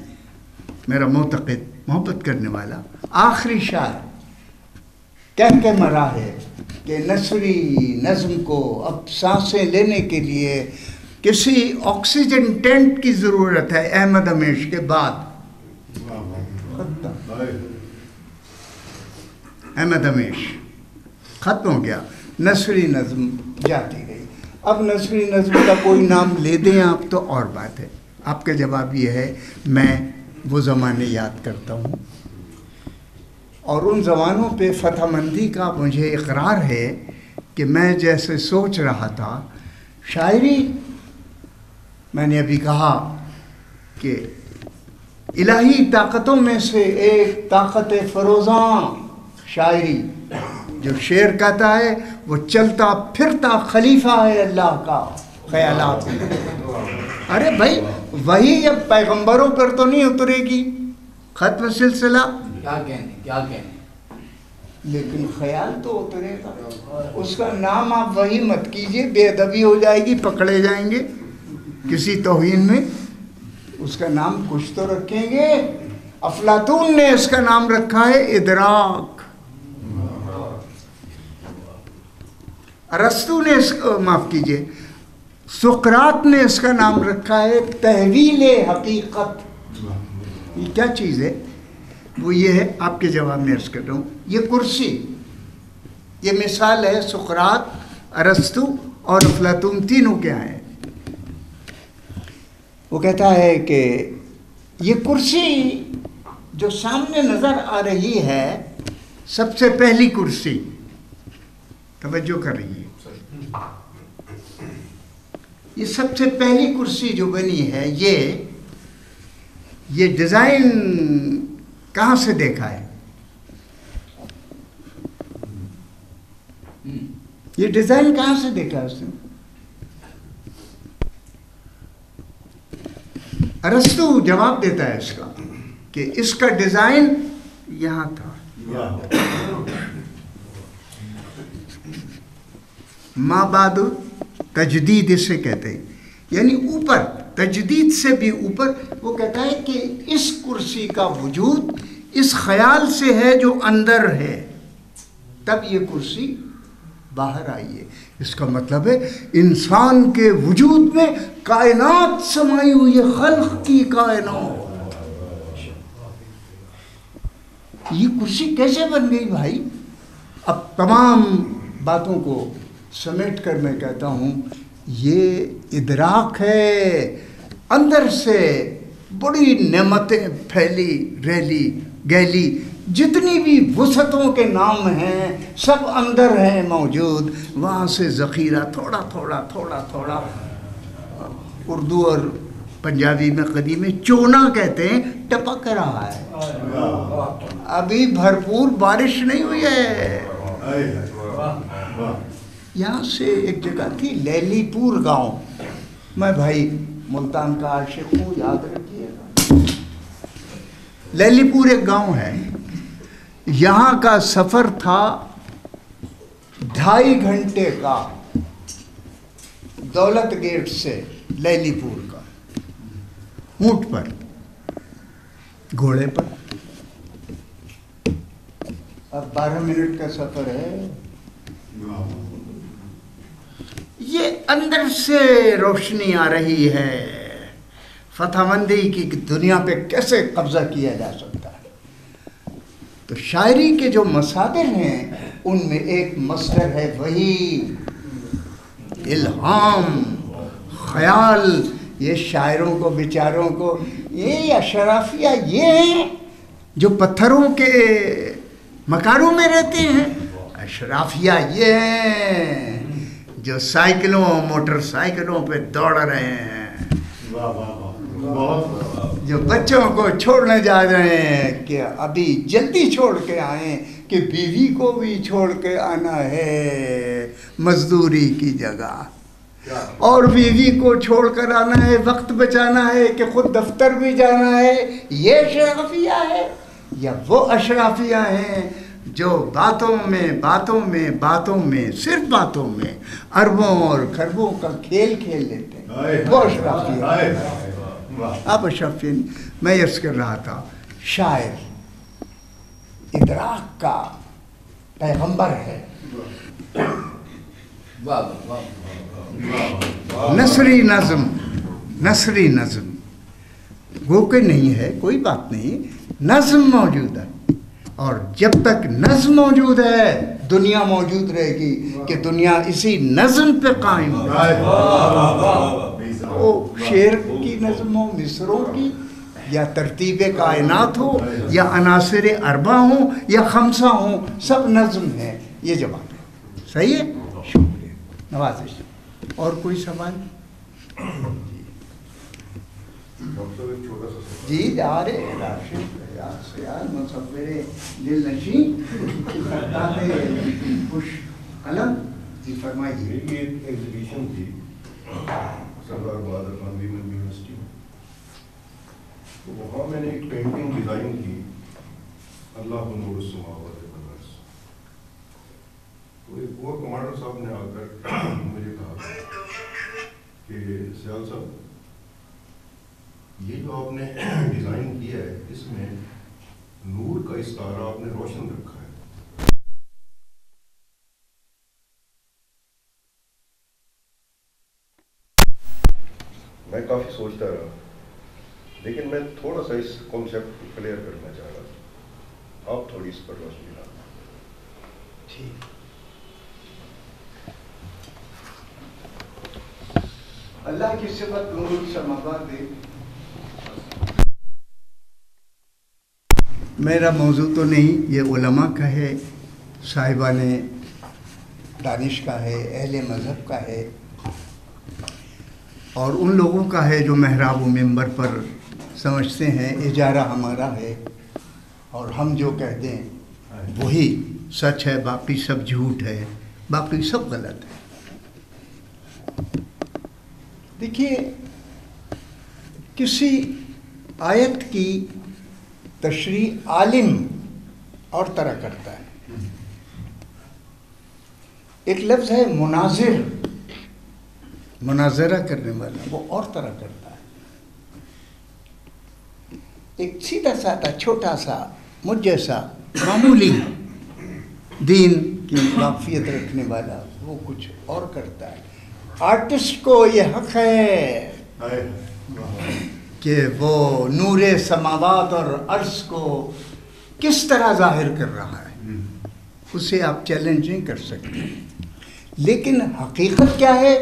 میرا معتقد، محبت کرنے والا، آخری شاعر کہہ کے مرا ہے کہ نثری نظم کو اب سانسیں لینے کے لیے کسی آکسیجن ٹینٹ کی ضرورت ہے احمد دمشق کے بعد۔ احمد دمشق ختم ہو گیا، نثری نظم جاتی گئی۔ اب نثری نظم کا کوئی نام لے دیں آپ تو اور بات ہے۔ آپ کا جواب یہ ہے میں وہ زمانے یاد کرتا ہوں، اور ان زمانوں پہ فتح مندی کا مجھے اقرار ہے کہ میں جیسے سوچ رہا تھا، شاعری میں نے ابھی کہا کہ الہی طاقتوں میں سے ایک طاقت فروزاں شاعری، جو شعر کہتا ہے وہ چلتا پھرتا خلیفہ ہے اللہ کا خیالات میں۔ ارے بھائی وہی اب پیغمبروں پر تو نہیں اترے گی، ختم سلسلہ، کیا کہنے لیکن خیال تو اترے گا۔ اس کا نام آپ وہی مت کیجئے، بے ادبی ہو جائے گی، پکڑے جائیں گے کسی توہین میں۔ اس کا نام کچھ تو رکھیں گے۔ افلاطون نے اس کا نام رکھا ہے ادراک، ارسطو نے اس کو معاف کیجئے سقراط نے اس کا نام رکھا ہے تحویل حقیقت۔ یہ کیا چیز ہے؟ وہ یہ ہے، آپ کے جواب میں عرض کر رہا ہوں، یہ کرسی، یہ مثال ہے سقراط، ارسطو اور افلاطون تینوں کے ہیں۔ وہ کہتا ہے کہ یہ کرسی جو سامنے نظر آ رہی ہے، سب سے پہلی کرسی، توجہ کر رہی ہے، یہ سب سے پہلی کرسی جو بنی ہے، یہ ڈیزائن کہاں سے دیکھا ہے؟ یہ ڈیزائن کہاں سے دیکھا ہے اس نے؟ ارسطو جواب دیتا ہے اس کا کہ اس کا ڈیزائن یہاں تھا۔ ما بعد تجدید اسے کہتے ہیں، یعنی اوپر، تجدید سے بھی اوپر۔ وہ کہتا ہے کہ اس کرسی کا وجود اس خیال سے ہے جو اندر ہے، تب یہ کرسی باہر آئی ہے۔ اس کا مطلب ہے انسان کے وجود میں کائنات سمائی ہوئی ہے، خلق کی کائنات۔ یہ کرسی کیسے بن گئی بھائی؟ اب تمام باتوں کو سمیٹ کر میں کہتا ہوں، یہ ادراک ہے، اندر سے بڑی نعمتیں پھیلی ریلی گیلی، جتنی بھی وسعتوں کے نام ہیں سب اندر ہیں موجود، وہاں سے ذخیرہ تھوڑا تھوڑا تھوڑا تھوڑا، اردو اور پنجابی میں قدیم میں چونا کہتے ہیں، ٹپک رہا ہے، ابھی بھرپور بارش نہیں ہوئی ہے۔ یہاں سے ایک جگہ تھی لیلی پور گاؤں، میں بھائی ملتان کا عاشق ہوں، یاد رکھیے گا، لیلی پور ایک گاؤں ہے، یہاں کا سفر تھا 2.5 گھنٹے کا، دولت گیٹ سے لیلی پور کا، اونٹ پر، گھوڑے پر۔ اب 12 منٹ کا سفر ہے۔ یہ اندر سے روشنی آ رہی ہے فتح مندی کی دنیا پہ کیسے قبضہ کیا جا سکتا ہے۔ تو شاعری کے جو مصادر ہیں ان میں ایک مصدر ہے وہی الہام، خیال۔ یہ شاعروں کو بیچاروں کو، یہ اشرافیہ یہ ہیں جو پتھروں کے مکانوں میں رہتے ہیں، اشرافیہ یہ ہیں جو سائیکلوں موٹر سائیکلوں پہ دوڑ رہے ہیں۔ جو بچوں کو چھوڑنے جا رہے ہیں کہ ابھی جلدی چھوڑ کے آئیں کہ بیوی کو بھی چھوڑ کے آنا ہے مزدوری کی جگہ، اور بیوی کو چھوڑ کر آنا ہے، وقت بچانا ہے کہ خود دفتر بھی جانا ہے. یہ اشرافیہ ہے یا وہ اشرافیہ ہیں جو باتوں میں صرف باتوں میں اربوں اور خربوں کا کھیل کھیل لیتے ہیں؟ وہ اشرافیہ آپ اشرافیہ نہیں. میں عرض کر رہا تھا شاعر ادراک کا پیغمبر ہے، نثری نظم گو کہ نہیں ہے، کوئی بات نہیں، نظم موجود ہے، اور جب تک نظم موجود ہے دنیا موجود رہے گی کہ دنیا اسی نظم پہ قائم ہے. وہ شعر کی نظم ہو، مصروں کی، یا ترتیب کائنات ہو، یا عناصر اربع ہوں، یا خمسہ ہوں، سب نظم ہے. یہ جواب ہے. صحیح ہے، شکریہ، نوازش. اور کوئی سوال؟ جی جا رہے راشد سیال مصور دل نشین خوش قلم. جی فرمائیے. یہ ایگزیبیشن تھی سردار بہادر خان ویمن یونیورسٹی میں، تو وہاں میں نے ایک پینٹنگ ڈیزائن کی، اللہ نور السماوات والارض. تو ایک اور کمانڈر صاحب نے آ کر مجھے کہا کہ سیال صاحب یہ جو آپ نے ڈیزائن کیا ہے اس میں نور کا استعارہ آپ نے روشن رکھا ہے. میں کافی سوچتا رہا، لیکن میں تھوڑا سا اس کانسیپٹ کو کلیئر کرنا چاہ رہا تھا، آپ تھوڑی اس پر روشنی ڈالیں. ٹھیک. اللہ کی صفت نور السماوات دے. میرا موضوع تو نہیں، یہ علماء کا ہے، صاحبان دانش کا ہے، اہل مذہب کا ہے، اور ان لوگوں کا ہے جو محراب و منبر پر سمجھتے ہیں اجارہ ہمارا ہے اور ہم جو کہہ دیں وہی سچ ہے، باقی سب جھوٹ ہے، باقی سب غلط ہے. دیکھیے، کسی آیت کی تشریح عالم اور طرح کرتا ہے. ایک لفظ ہے مناظر، مناظرہ کرنے والا، وہ اور طرح کرتا ہے. ایک سیدھا سادہ چھوٹا سا مجھ جیسا معمولی دین کی واقفیت رکھنے والا وہ کچھ اور کرتا ہے. آرٹسٹ کو یہ حق ہے کہ وہ نور سماوات اور عرض کو کس طرح ظاہر کر رہا ہے، اسے آپ چیلنج نہیں کر سکتے. لیکن حقیقت کیا ہے،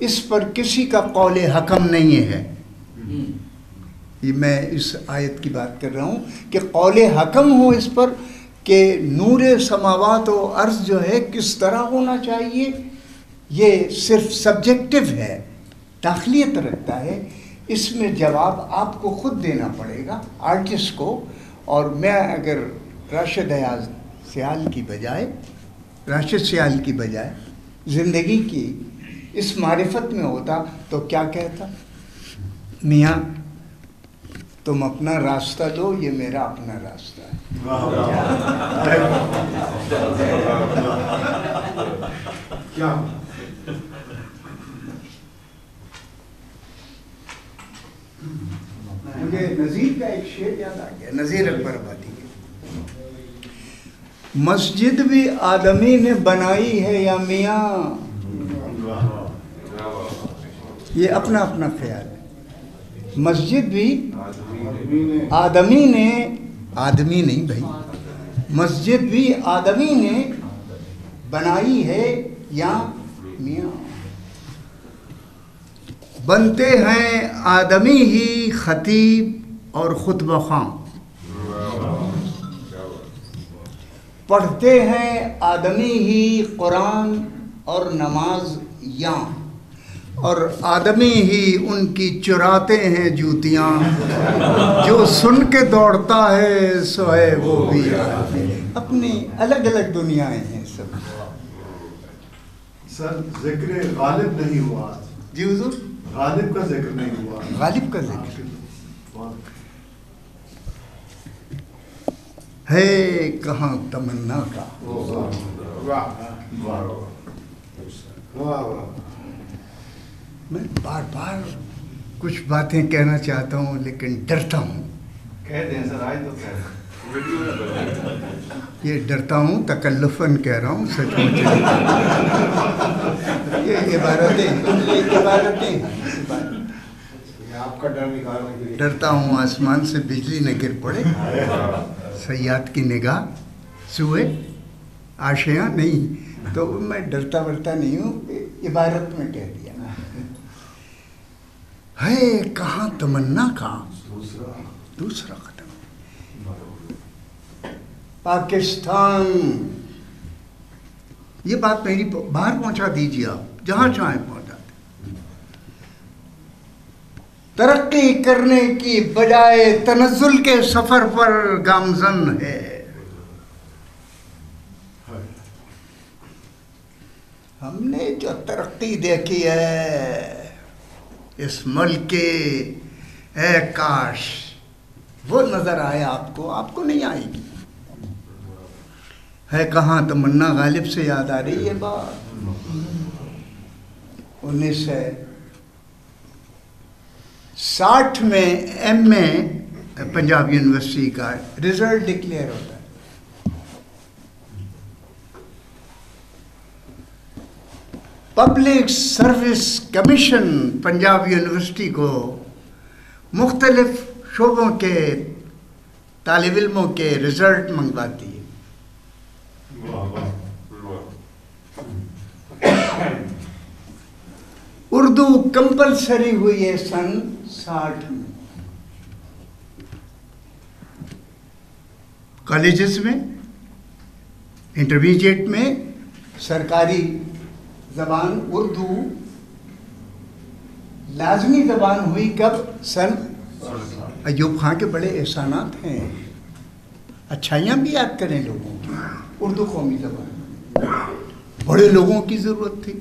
اس پر کسی کا قول حکم نہیں ہے. یہ میں اس آیت کی بات کر رہا ہوں کہ قول حکم ہو اس پر کہ نور سماوات و عرض جو ہے کس طرح ہونا چاہیے، یہ صرف سبجیکٹو ہے، داخلیت رکھتا ہے. اس میں جواب آپ کو خود دینا پڑے گا، آرٹسٹ کو. اور میں اگر راشد سیال کی بجائے زندگی کی اس معرفت میں ہوتا تو کیا کہتا؟ میاں تم اپنا راستہ لو، یہ میرا اپنا راستہ ہے. کیا مجھے نذیر کا ایک شعر یاد آ گیا، نذیر اکبر آبادی کے. مسجد بھی آدمی نے بنائی ہے یا میاں، یہ اپنا اپنا خیال ہے. مسجد بھی آدمی نے، آدمی نہیں بھائی، مسجد بھی آدمی نے بنائی ہے یا میاں. بنتے ہیں آدمی ہی خطیب اور خطبہ خواں، پڑھتے ہیں آدمی ہی قرآن اور نماز یاں. اور آدمی ہی ان کی چراتے ہیں جوتیاں، جو سن کے دوڑتا ہے سو ہے وہ بھی آدمی۔ اپنی الگ الگ دنیایں ہیں سب۔ سر ذکر غالب نہیں ہوا، جی حضور، غالب کا ذکر نہیں ہوا، غالب کا ذکر ہے کہاں تمنا کا۔ میں بار بار کچھ باتیں کہنا چاہتا ہوں لیکن ڈرتا ہوں، کہہ دیں سر، آج تو کہہ دیں۔ یہ ڈرتا ہوں، تکلفاً کہہ رہا ہوں، سچ مچ یہ عبارتیں آپ کا ڈر نکالنے کے لیے ڈرتا ہوں آسمان سے بجلی نہ گر پڑے، صیاد کی نگاہ سوئے آشیاں نہیں، تو میں ڈرتا ورتا نہیں ہوں، عبارت میں کہہ دیا ہے کہاں تمنا کا دوسرا قدم۔ پاکستان، یہ بات میری باہر پہنچا دیجیے، آپ جہاں چاہیں پہنچا دیں، ترقی کرنے کی بجائے تنزل کے سفر پر گامزن ہے۔ ہم نے جو ترقی دیکھی ہے اس ملک کے، اے کاش وہ نظر آئے آپ کو نہیں آئے گی۔ ہے کہاں تمنا غالب سے یاد آ رہی ہے بات، 1960 میں MA پنجاب یونیورسٹی کا رزلٹ ڈکلیئر ہوتا ہے، public service commission Punjab university کو مختلف شعبوں کے طالب علموں کے رزلٹ منگواتی ہے۔ اردو کمپلسری ہوئی ہے سن 60 میں، کالجز میں، انٹرمیڈیٹ میں سرکاری زبان اردو لازمی زبان ہوئی کب؟ سن ایوب خان کے بڑے احسانات ہیں، اچھائیاں بھی یاد کریں لوگوں کی، اردو قومی زبان، بڑے لوگوں کی ضرورت تھی۔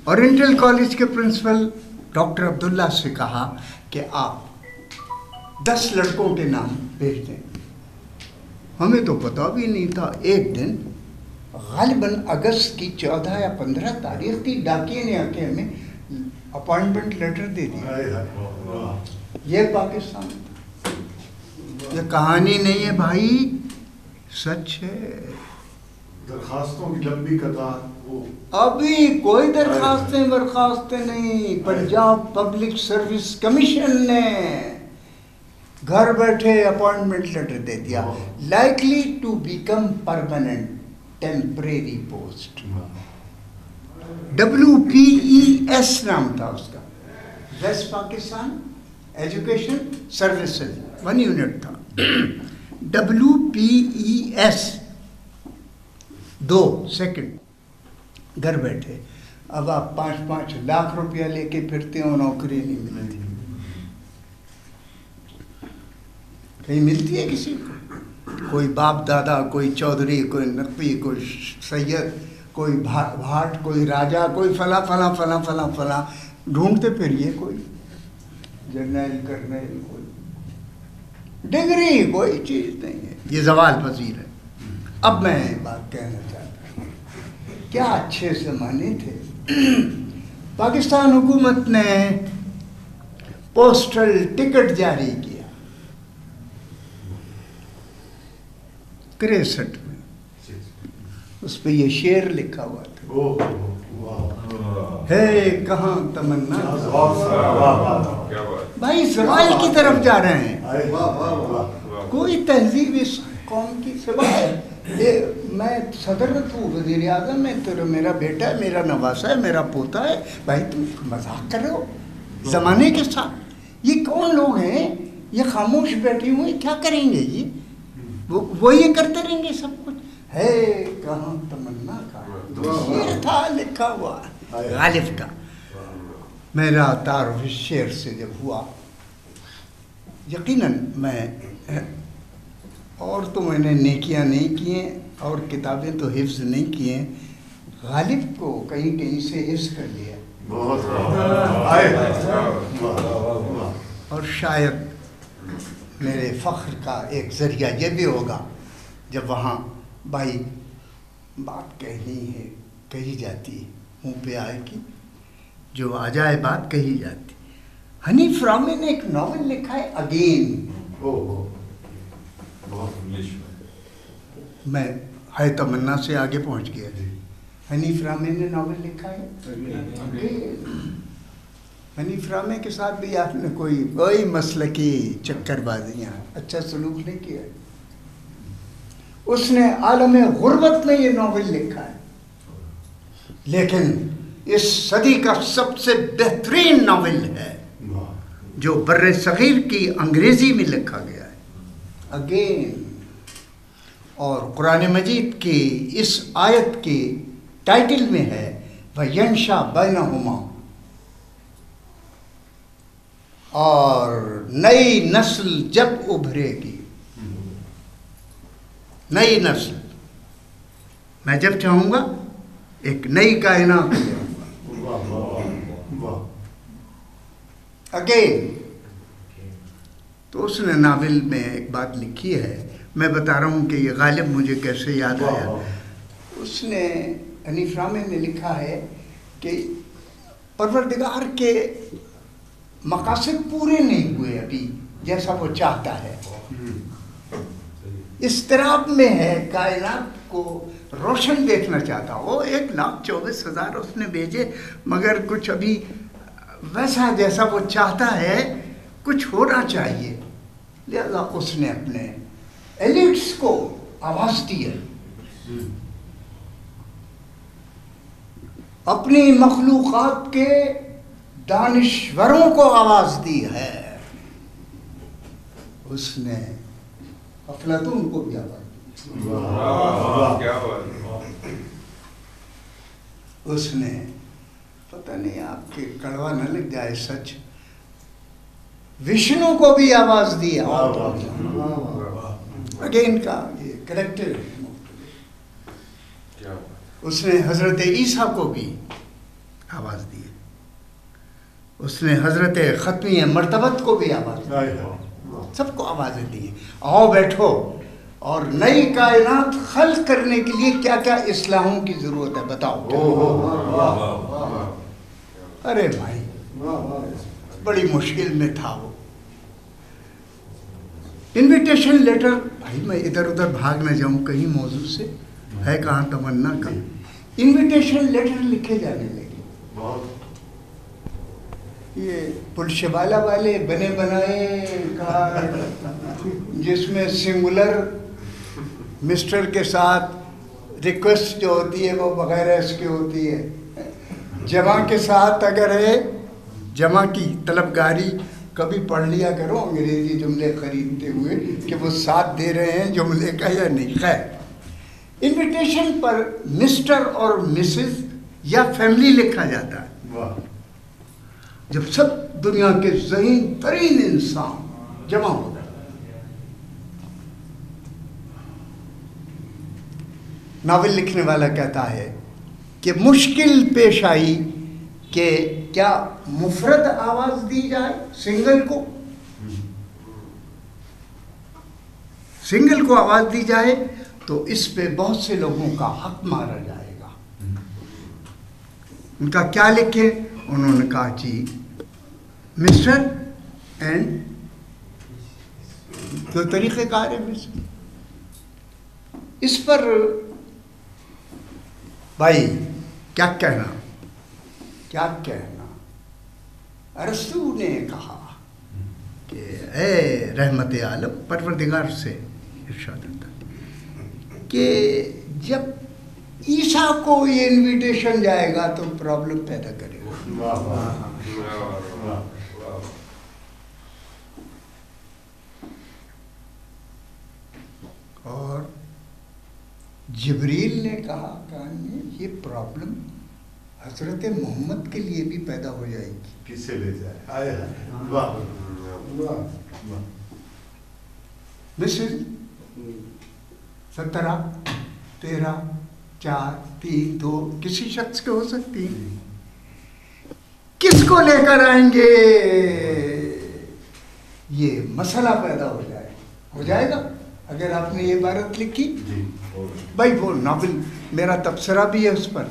اورینٹل کالج کے پرنسپل ڈاکٹر عبداللہ سے کہا کہ آپ 10 لڑکوں کے نام بھیج دیں۔ ہمیں تو پتہ بھی نہیں تھا، ایک دن غالباً اگست کی 14 یا 15 تاریخ تھی، ڈاکیے نے آ کے ہمیں اپائنٹمنٹ لیٹر دے دیا۔ یہ پاکستان، یہ کہانی نہیں ہے بھائی، سچ ہے۔ درخواستوں کی لمبی قطار، ابھی کوئی درخواستیں نہیں، پنجاب پبلک سروس کمیشن نے گھر بیٹھے اپائنٹمنٹ لیٹر دے دیا، likely to become permanent temporary post, WPES نام تھا اس کا، west Pakistan education services 1 unit تھا، WPES 2 سیکنڈ، گھر بیٹھے۔ اب آپ 5-5 لاکھ روپیہ لے کے پھرتے ہو، نوکری نہیں ملتی، کہیں ملتی ہے کسی کو؟ کوئی باپ دادا، کوئی چودھری، کوئی نقوی، کوئی سید، کوئی بھاٹ، کوئی راجہ، کوئی فلاں فلاں فلاں فلاں فلاں، ڈھونڈتے پھریے، کوئی جرنیل کرنیل، کوئی ڈگری، کوئی چیز نہیں ہے، یہ زوال پذیر ہے۔ اب میں بات کہنا چاہتا ہوں، کیا اچھے زمانے تھے۔ پاکستان حکومت نے پوسٹل ٹکٹ جاری کیا 63 میں، اس پہ یہ شعر لکھا ہوا تھا، ہے کہاں تمنا۔ بھائی زوال کی طرف جا رہے ہیں، کوئی تہذیب اس قوم کی سوائے میں صدر ہوں، وزیر اعظم ہے، تو میرا بیٹا ہے، میرا نواسا ہے، میرا پوتا ہے، بھائی تم مذاق کر رہے ہو زمانے کے ساتھ۔ یہ کون لوگ ہیں؟ یہ خاموش بیٹھے ہوئے کیا کریں گے؟ وہ یہ کرتے رہیں گے سب کچھ۔ ہے کہاں تمنا کا شعر تھا لکھا ہوا غالب کا، میرا تعارف اس شعر سے جب ہوا، یقیناً میں اور تو میں نے نیکیاں نہیں کی ہیں اور کتابیں تو حفظ نہیں کی ہیں، غالب کو کہیں کہیں سے حفظ کر لیا، اور شاید میرے فخر کا ایک ذریعہ یہ بھی ہوگا جب وہاں بھائی بات کہنی ہے کہی جاتی ہے، منہ پہ آئے گی جو آ جائے بات کہی جاتی۔ حنیف رامے نے ایک ناول لکھا ہے اگین، میں ہے تمنا سے آگے پہنچ گیا۔ حنیف رامے نے ناول لکھا ہے اگین۔ حنیف رامے کے ساتھ بھی آپ نے کوئی مسلکی چکر بازیاں، اچھا سلوک نہیں کیا۔ اس نے عالم غربت میں یہ ناول لکھا ہے، لیکن اس صدی کا سب سے بہترین ناول ہے جو بر صغیر کی انگریزی میں لکھا گیا ہے، اگین۔ اور قرآن مجید کی اس آیت کی ٹائٹل میں ہے وَيَنْشَا بَيْنَهُمَا، اور نئی نسل جب ابھرے گی، نئی نسل، میں جب چاہوں گا ایک نئی کائنات اگین۔ تو اس نے ناول میں ایک بات لکھی ہے، میں بتا رہا ہوں کہ یہ غالب مجھے کیسے یاد آیا۔ اس نے حنیف رامے نے لکھا ہے کہ پروردگار کے مقاصد پورے نہیں ہوئے ابھی جیسا وہ چاہتا ہے، اضطراب میں ہے، کائنات کو روشن دیکھنا چاہتا ہو۔ 1,24,000 اس نے بھیجے مگر کچھ ابھی ویسا جیسا وہ چاہتا ہے کچھ ہونا چاہیے، لہذا اس نے اپنے ایلیٹس کو آواز دی ہے، اپنی مخلوقات کے دانشوروں کو آواز دی ہے۔ اس نے افلاطون کو بھی آواز دی، اس نے پتہ نہیں آپ کے کڑوا نہ لگ جائے سچ، وشنو کو بھی آواز دی ہے۔ اگین کا یہ کریکٹر اس نے حضرت عیسیٰ کو بھی آواز دی ہے، اس نے حضرت ختمی مرتبت کو بھی آواز دی ہے، سب کو آوازیں دی ہیں۔ آؤ بیٹھو، اور نئی کائنات خلق کرنے کے لیے کیا کیا اصلاحوں کی ضرورت ہے بتاؤ۔ ارے بھائی بڑی مشکل میں تھا وہ انویٹیشن لیٹر، بھائی میں ادھر ادھر بھاگ نہ جاؤں کہیں موضوع سے، ہے کہاں تمنا کا، انویٹیشن لیٹر لکھے جانے لگے، یہ پلشبالا والے بنے بنائے کارڈ جس میں سنگولر مسٹر کے ساتھ ریکویسٹ جو ہوتی ہے وہ بغیر ایس کے ہوتی ہے، جمع کے ساتھ اگر ہے جمع کی طلبگاری کبھی پڑھ لیا کرو انگریزی جملے خریدتے ہوئے کہ وہ ساتھ دے رہے ہیں جملے کا یا نہیں۔ خیر، انویٹیشن پر مسٹر اور مسز یا فیملی لکھا جاتا ہے، جب سب دنیا کے ذہین ترین انسان جمع ہو جائے۔ ناول لکھنے والا کہتا ہے کہ مشکل پیش آئی کہ کیا مفرد آواز دی جائے سنگل کو آواز دی جائے تو اس پہ بہت سے لوگوں کا حق مارا جائے گا۔ ان کا کیا لکھے؟ انہوں نے کہا جی مسٹر اینڈ جو طریقہ کار ہے مسٹر، اس پر بھائی کیا کہنا، ارسطو نے کہا کہ اے رحمت عالم، پروردگار سے ارشاد ہوتا کہ جب عیسیٰ کو یہ انویٹیشن جائے گا تو پرابلم پیدا کرے گا۔ اور جبریل نے کہا کہ یہ پرابلم حضرت محمد کے لیے بھی پیدا ہو جائے گی. کس سے لے جائے؟ آئے واہ واہ. مثل 17 13 4 3 2 کسی شخص کے ہو سکتی ہیں. کس کو لے کر آئیں گے؟ یہ مسئلہ پیدا ہو جائے گا اگر آپ نے یہ عبارت لکھی. بھائی وہ ناول میرا تبصرہ بھی ہے اس پر،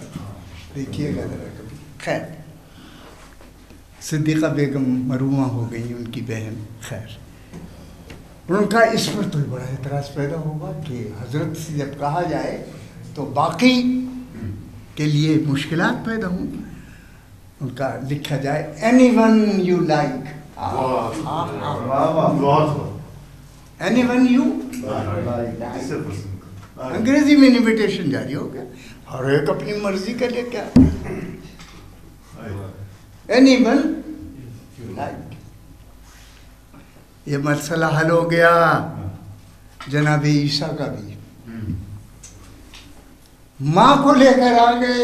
دیکھیے گا ذرا کبھی. خیر، صدیقہ بیگم مرحومہ ہو گئی، ان کی بہن. خیر، ان کا اس پر تو بڑا اعتراض پیدا ہوگا کہ حضرت سے جب کہا جائے تو باقی کے لیے مشکلات پیدا ہوں گی. ان کا لکھا جائے any one you like, any one you. انگریزی میں انویٹیشن جاری ہو گیا، ہر ایک اپنی مرضی کا لے کیا. Any one you like. یہ مسئلہ حل ہو گیا. جناب عیسیٰ کا بھی ماں کو لے کر آ گئے،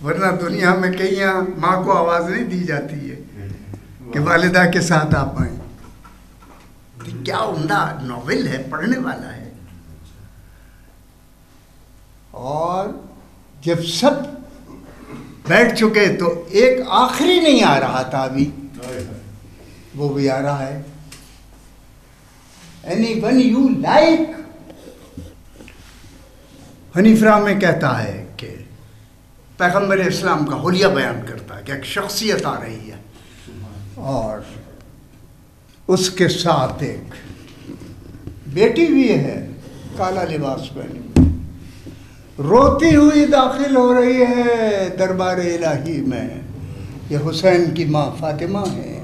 ورنہ دنیا میں کہیں ماں کو آواز نہیں دی جاتی ہے کہ والدہ کے ساتھ آپ آئیں. کیا عمدہ ناول ہے، پڑھنے والا ہے. اور جب سب بیٹھ چکے تو ایک آخری نہیں آ رہا تھا ابھی، وہ بھی آ رہا ہے. Any one you like. Hanif راہ میں کہتا ہے کہ پیغمبر اسلام کا حلیہ بیان کرتا ہے کہ ایک شخصیت آ رہی ہے اور اس کے ساتھ ایک بیٹی بھی ہے، کالا لباس پہنے، روتی ہوئی داخل ہو رہی ہے دربار الہی میں. یہ حسین کی ماں فاطمہ ہے.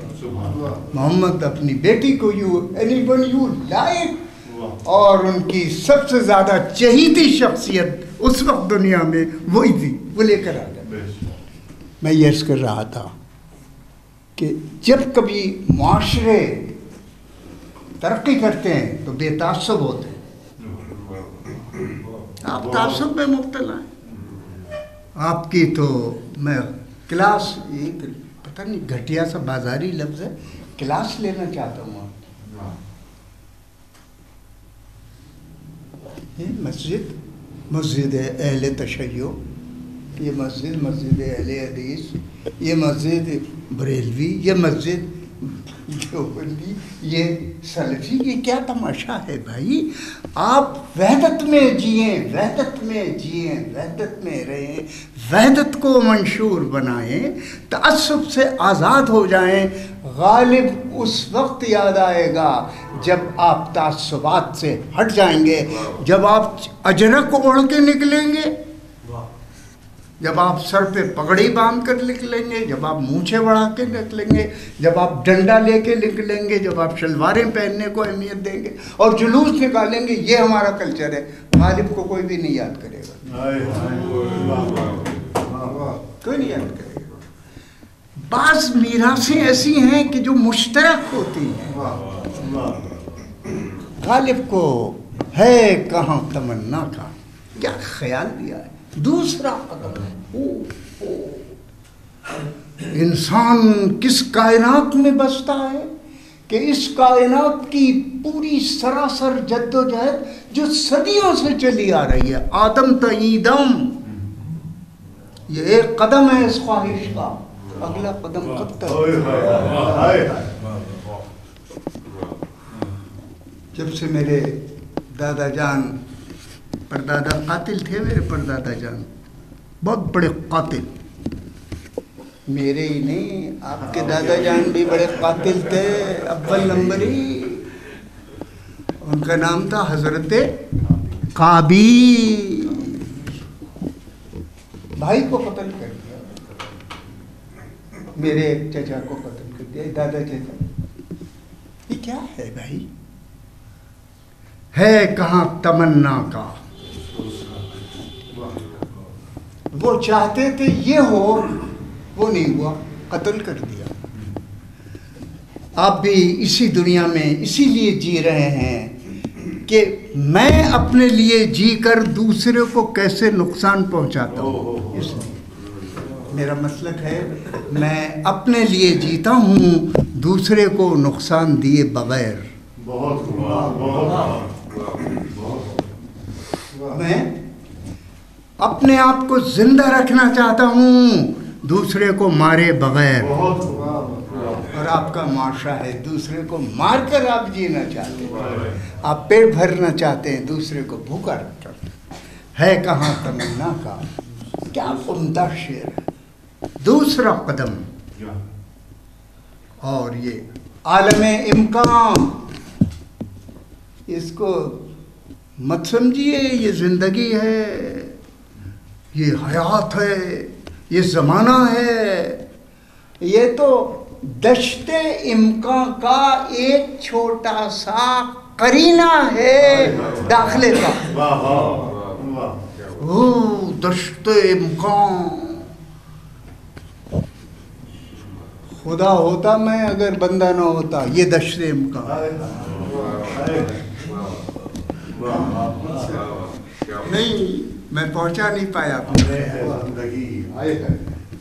محمد اپنی بیٹی کو اینی ون یو لائک، اور ان کی سب سے زیادہ چہیتی شخصیت اس وقت دنیا میں وہی تھی، وہ لے کر آ گئے. میں یہ عرض کر رہا تھا کہ جب کبھی معاشرے ترقی کرتے ہیں تو بے تعصب ہوتے ہیں. آپ تعصب میں مبتلا ہیں. آپ کی تو میں کلاس، ایک پتہ نہیں گھٹیا سا بازاری لفظ ہے، کلاس لینا چاہتا ہوں. یہ مسجد اہل تشیع، یہ مسجد اہل حدیث، یہ مسجد بریلوی، یہ مسجد دیوبندی، یہ سلفی، یہ کیا تماشا ہے بھائی؟ آپ وحدت میں جئیں، وحدت میں جئیں، وحدت میں رہیں، وحدت کو منشور بنائیں، تعصب سے آزاد ہو جائیں. غالب اس وقت یاد آئے گا جب آپ تعصبات سے ہٹ جائیں گے، جب آپ اجرک اوڑھ کے نکلیں گے، جب آپ سر پہ پگڑی باندھ کر نکلیں گے، جب آپ مونچھیں بڑھا کے نکلیں گے، جب آپ ڈنڈا لے کے نکلیں گے، جب آپ شلواریں پہننے کو اہمیت دیں گے اور جلوس نکالیں گے. یہ ہمارا کلچر ہے. غالب کو کوئی بھی نہیں یاد کرے گا، کوئی نہیں یاد کرے گا. بعض میراثیں ایسی ہیں کہ جو مشترک ہوتی ہیں. غالب کو ہے کہاں تمنا کا کیا خیال دیا ہے. دوسرا قدم، انسان کس کائنات میں بستا ہے کہ اس کائنات کی پوری سراسر جد و جہد جو صدیوں سے چلی آ رہی ہے، آدم تا ایدم، یہ ایک قدم ہے اس خواہش کا، اگلا قدم کب تک؟ جب سے میرے دادا جان، پردادا قاتل تھے میرے پردادا جان، بہت بڑے قاتل، میرے ہی نہیں آپ کے دادا جان بھی بڑے قاتل تھے، اول نمبری. ان کا نام تھا حضرت قابیل. بھائی کو قتل کر دیا، میرے ایک چچا کو قتل کر دیا، دادا چچا. یہ کیا ہے بھائی؟ ہے کہاں تمنا کا. وہ چاہتے تھے یہ ہو، وہ نہیں ہوا، قتل کر دیا. آپ بھی اسی دنیا میں اسی لیے جی رہے ہیں کہ میں اپنے لیے جی کر دوسرے کو کیسے نقصان پہنچاتا ہوں. اس لیے میرا مسلک ہے میں اپنے لیے جیتا ہوں دوسرے کو نقصان دیے بغیر. میں اپنے آپ کو زندہ رکھنا چاہتا ہوں دوسرے کو مارے بغیر. اور آپ کا معاشرہ ہے دوسرے کو مار کر آپ جینا چاہتے ہیں, آپ پیٹ بھرنا چاہتے ہیں دوسرے کو بھوکا رکھتے ہے. کہاں تمنا کا کیا عمدہ شعر ہے. دوسرا قدم اور یہ عالم امکان, اس کو مت سمجھیے یہ زندگی ہے, یہ حیات ہے, یہ زمانہ ہے. یہ تو دشت امکان کا ایک چھوٹا سا قرینہ ہے داخلے کا. او دشت امکان, خدا ہوتا میں اگر بندہ نہ ہوتا, یہ دشت امکان. نہیں میں پہنچا نہیں پایا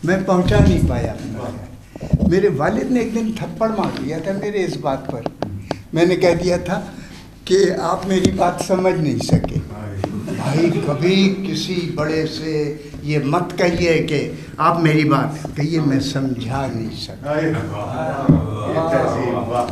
میں پہنچا نہیں پایا. میرے والد نے ایک دن تھپڑ مار دیا تھا میرے اس بات پر. میں نے کہہ دیا تھا کہ آپ میری بات سمجھ نہیں سکے. بھائی کبھی کسی بڑے سے یہ مت کہیے کہ آپ میری بات کہیے, میں سمجھا نہیں سکا,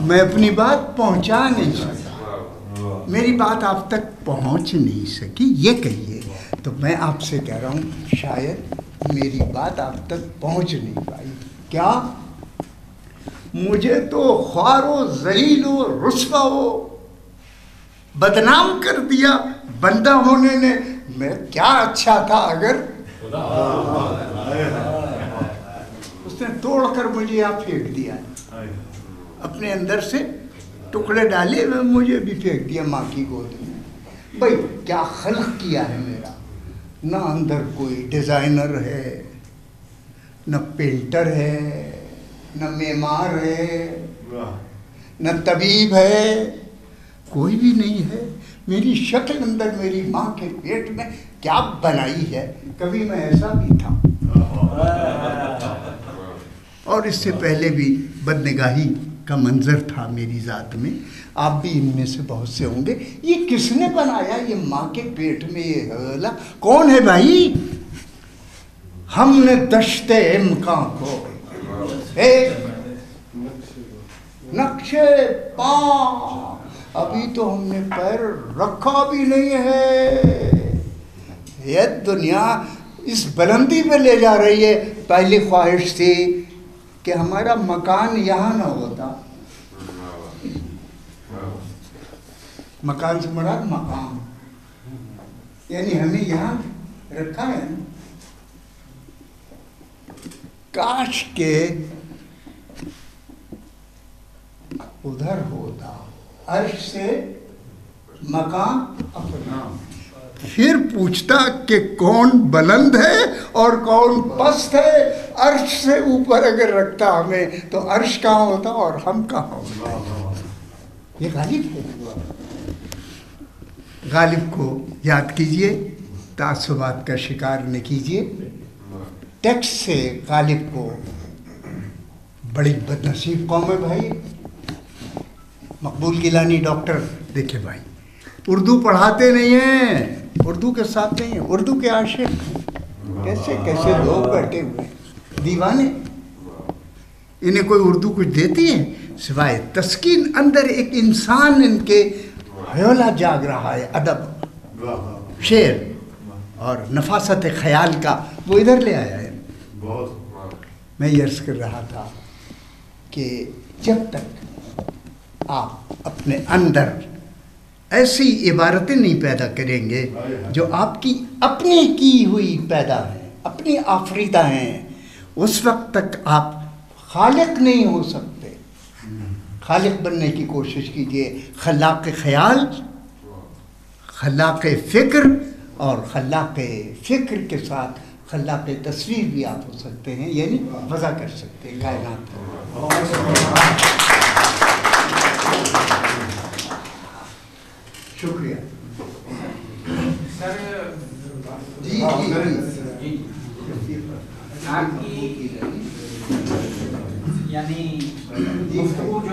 میں اپنی بات پہنچا نہیں سکا, میری بات آپ تک پہنچ نہیں سکی, یہ کہیے. تو میں آپ سے کہہ رہا ہوں شاید میری بات آپ تک پہنچ نہیں پائی. کیا مجھے تو خوار و ذلیل و رسوا و بدنام کر دیا بندہ ہونے نے. میں کیا اچھا تھا اگر اس نے توڑ کر مجھے یہاں پھینک دیا, اپنے اندر سے ٹکڑے ڈالے مجھے بھی پھینک دیا ماں کی گود میں. بھائی کیا خلق کیا ہے میرا. نہ اندر کوئی ڈیزائنر ہے, نہ پینٹر ہے, نہ معمار ہے, نہ طبیب ہے, کوئی بھی نہیں ہے. میری شکل اندر میری ماں کے پیٹ میں کیا بنائی ہے. کبھی میں ایسا بھی تھا, اور اس سے پہلے بھی بدنگاہی کا منظر تھا میری ذات میں. آپ بھی ان میں سے بہت سے ہوں گے. یہ کس نے بنایا یہ ماں کے پیٹ میں یہ حوالہ کون ہے بھائی؟ ہم نے دشت امکان کو ایک نقشے پا, ابھی تو ہم نے پیر رکھا بھی نہیں ہے. یہ دنیا اس بلندی پہ لے جا رہی ہے. پہلی خواہش تھی کہ ہمارا مکان یہاں نہ ہوتا. مکان سے مراد مقام, یعنی ہمیں یہاں رکھا ہے. کاش کے ادھر ہوتا, عرش سے مقام اپنا. پھر پوچھتا کہ کون بلند ہے اور کون پست ہے. عرش سے اوپر اگر رکھتا ہمیں تو عرش کہاں ہوتا اور ہم کہاں ہوتا. یہ غالب ہے. غالب کو یاد کیجئے, تعصبات کا شکار نہ کیجئے. ٹیکس سے غالب کو بڑی بد نصیب قوم ہے بھائی. مقبول گیلانی ڈاکٹر دیکھے بھائی, اردو پڑھاتے نہیں ہیں, اردو کے ساتھ نہیں ہیں, اردو کے عاشق. کیسے کیسے لوگ بیٹھے ہوئے دیوانے, انہیں کوئی اردو کچھ دیتی ہے سوائے تسکین. اندر ایک انسان ان کے حیولہ جاگ رہا ہے, ادب, شعر اور نفاست خیال کا, وہ ادھر لے آیا ہے. میں یہ عرض کر رہا تھا کہ جب تک آپ اپنے اندر ایسی عبارتیں نہیں پیدا کریں گے جو آپ کی اپنی کی ہوئی پیدا ہیں, اپنی آفریدہ ہیں, اس وقت تک آپ خالق نہیں ہو سکتے. خالق بننے کی کوشش کیجئے. خلاق خیال, خلاق فکر, اور خلاق فکر کے ساتھ خلاق تصویر بھی آپ ہو سکتے ہیں, یعنی وضع کر سکتے ہیں کائنات کو. شکریہ.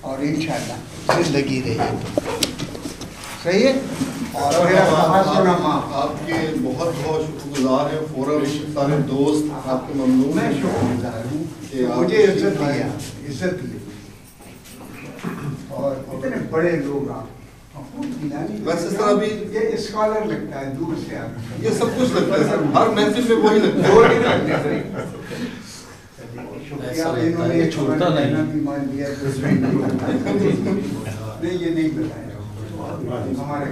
اور انشاءاللہ زندگی رہے تو صحیح ہے. اور میرا تبصرہ آپ کے بہت بہت شکر گزار ہیں. فورم سارے دوست آپ کے ممنون میں ہیں. شکر گزار ہوں کہ آپ مجھے عزت دی اور اتنے بڑے لوگ آپ ویسے سر ابھی یہ اسکالر لگتا ہے دور سے آپ یہ سب کچھ لگتا ہے سر, ہر محفل میں وہی لگتا ہے. شکریہ. انہوں نے چھوٹا نہیں مان لیا نہیں یہ نہیں بتایا ہمارے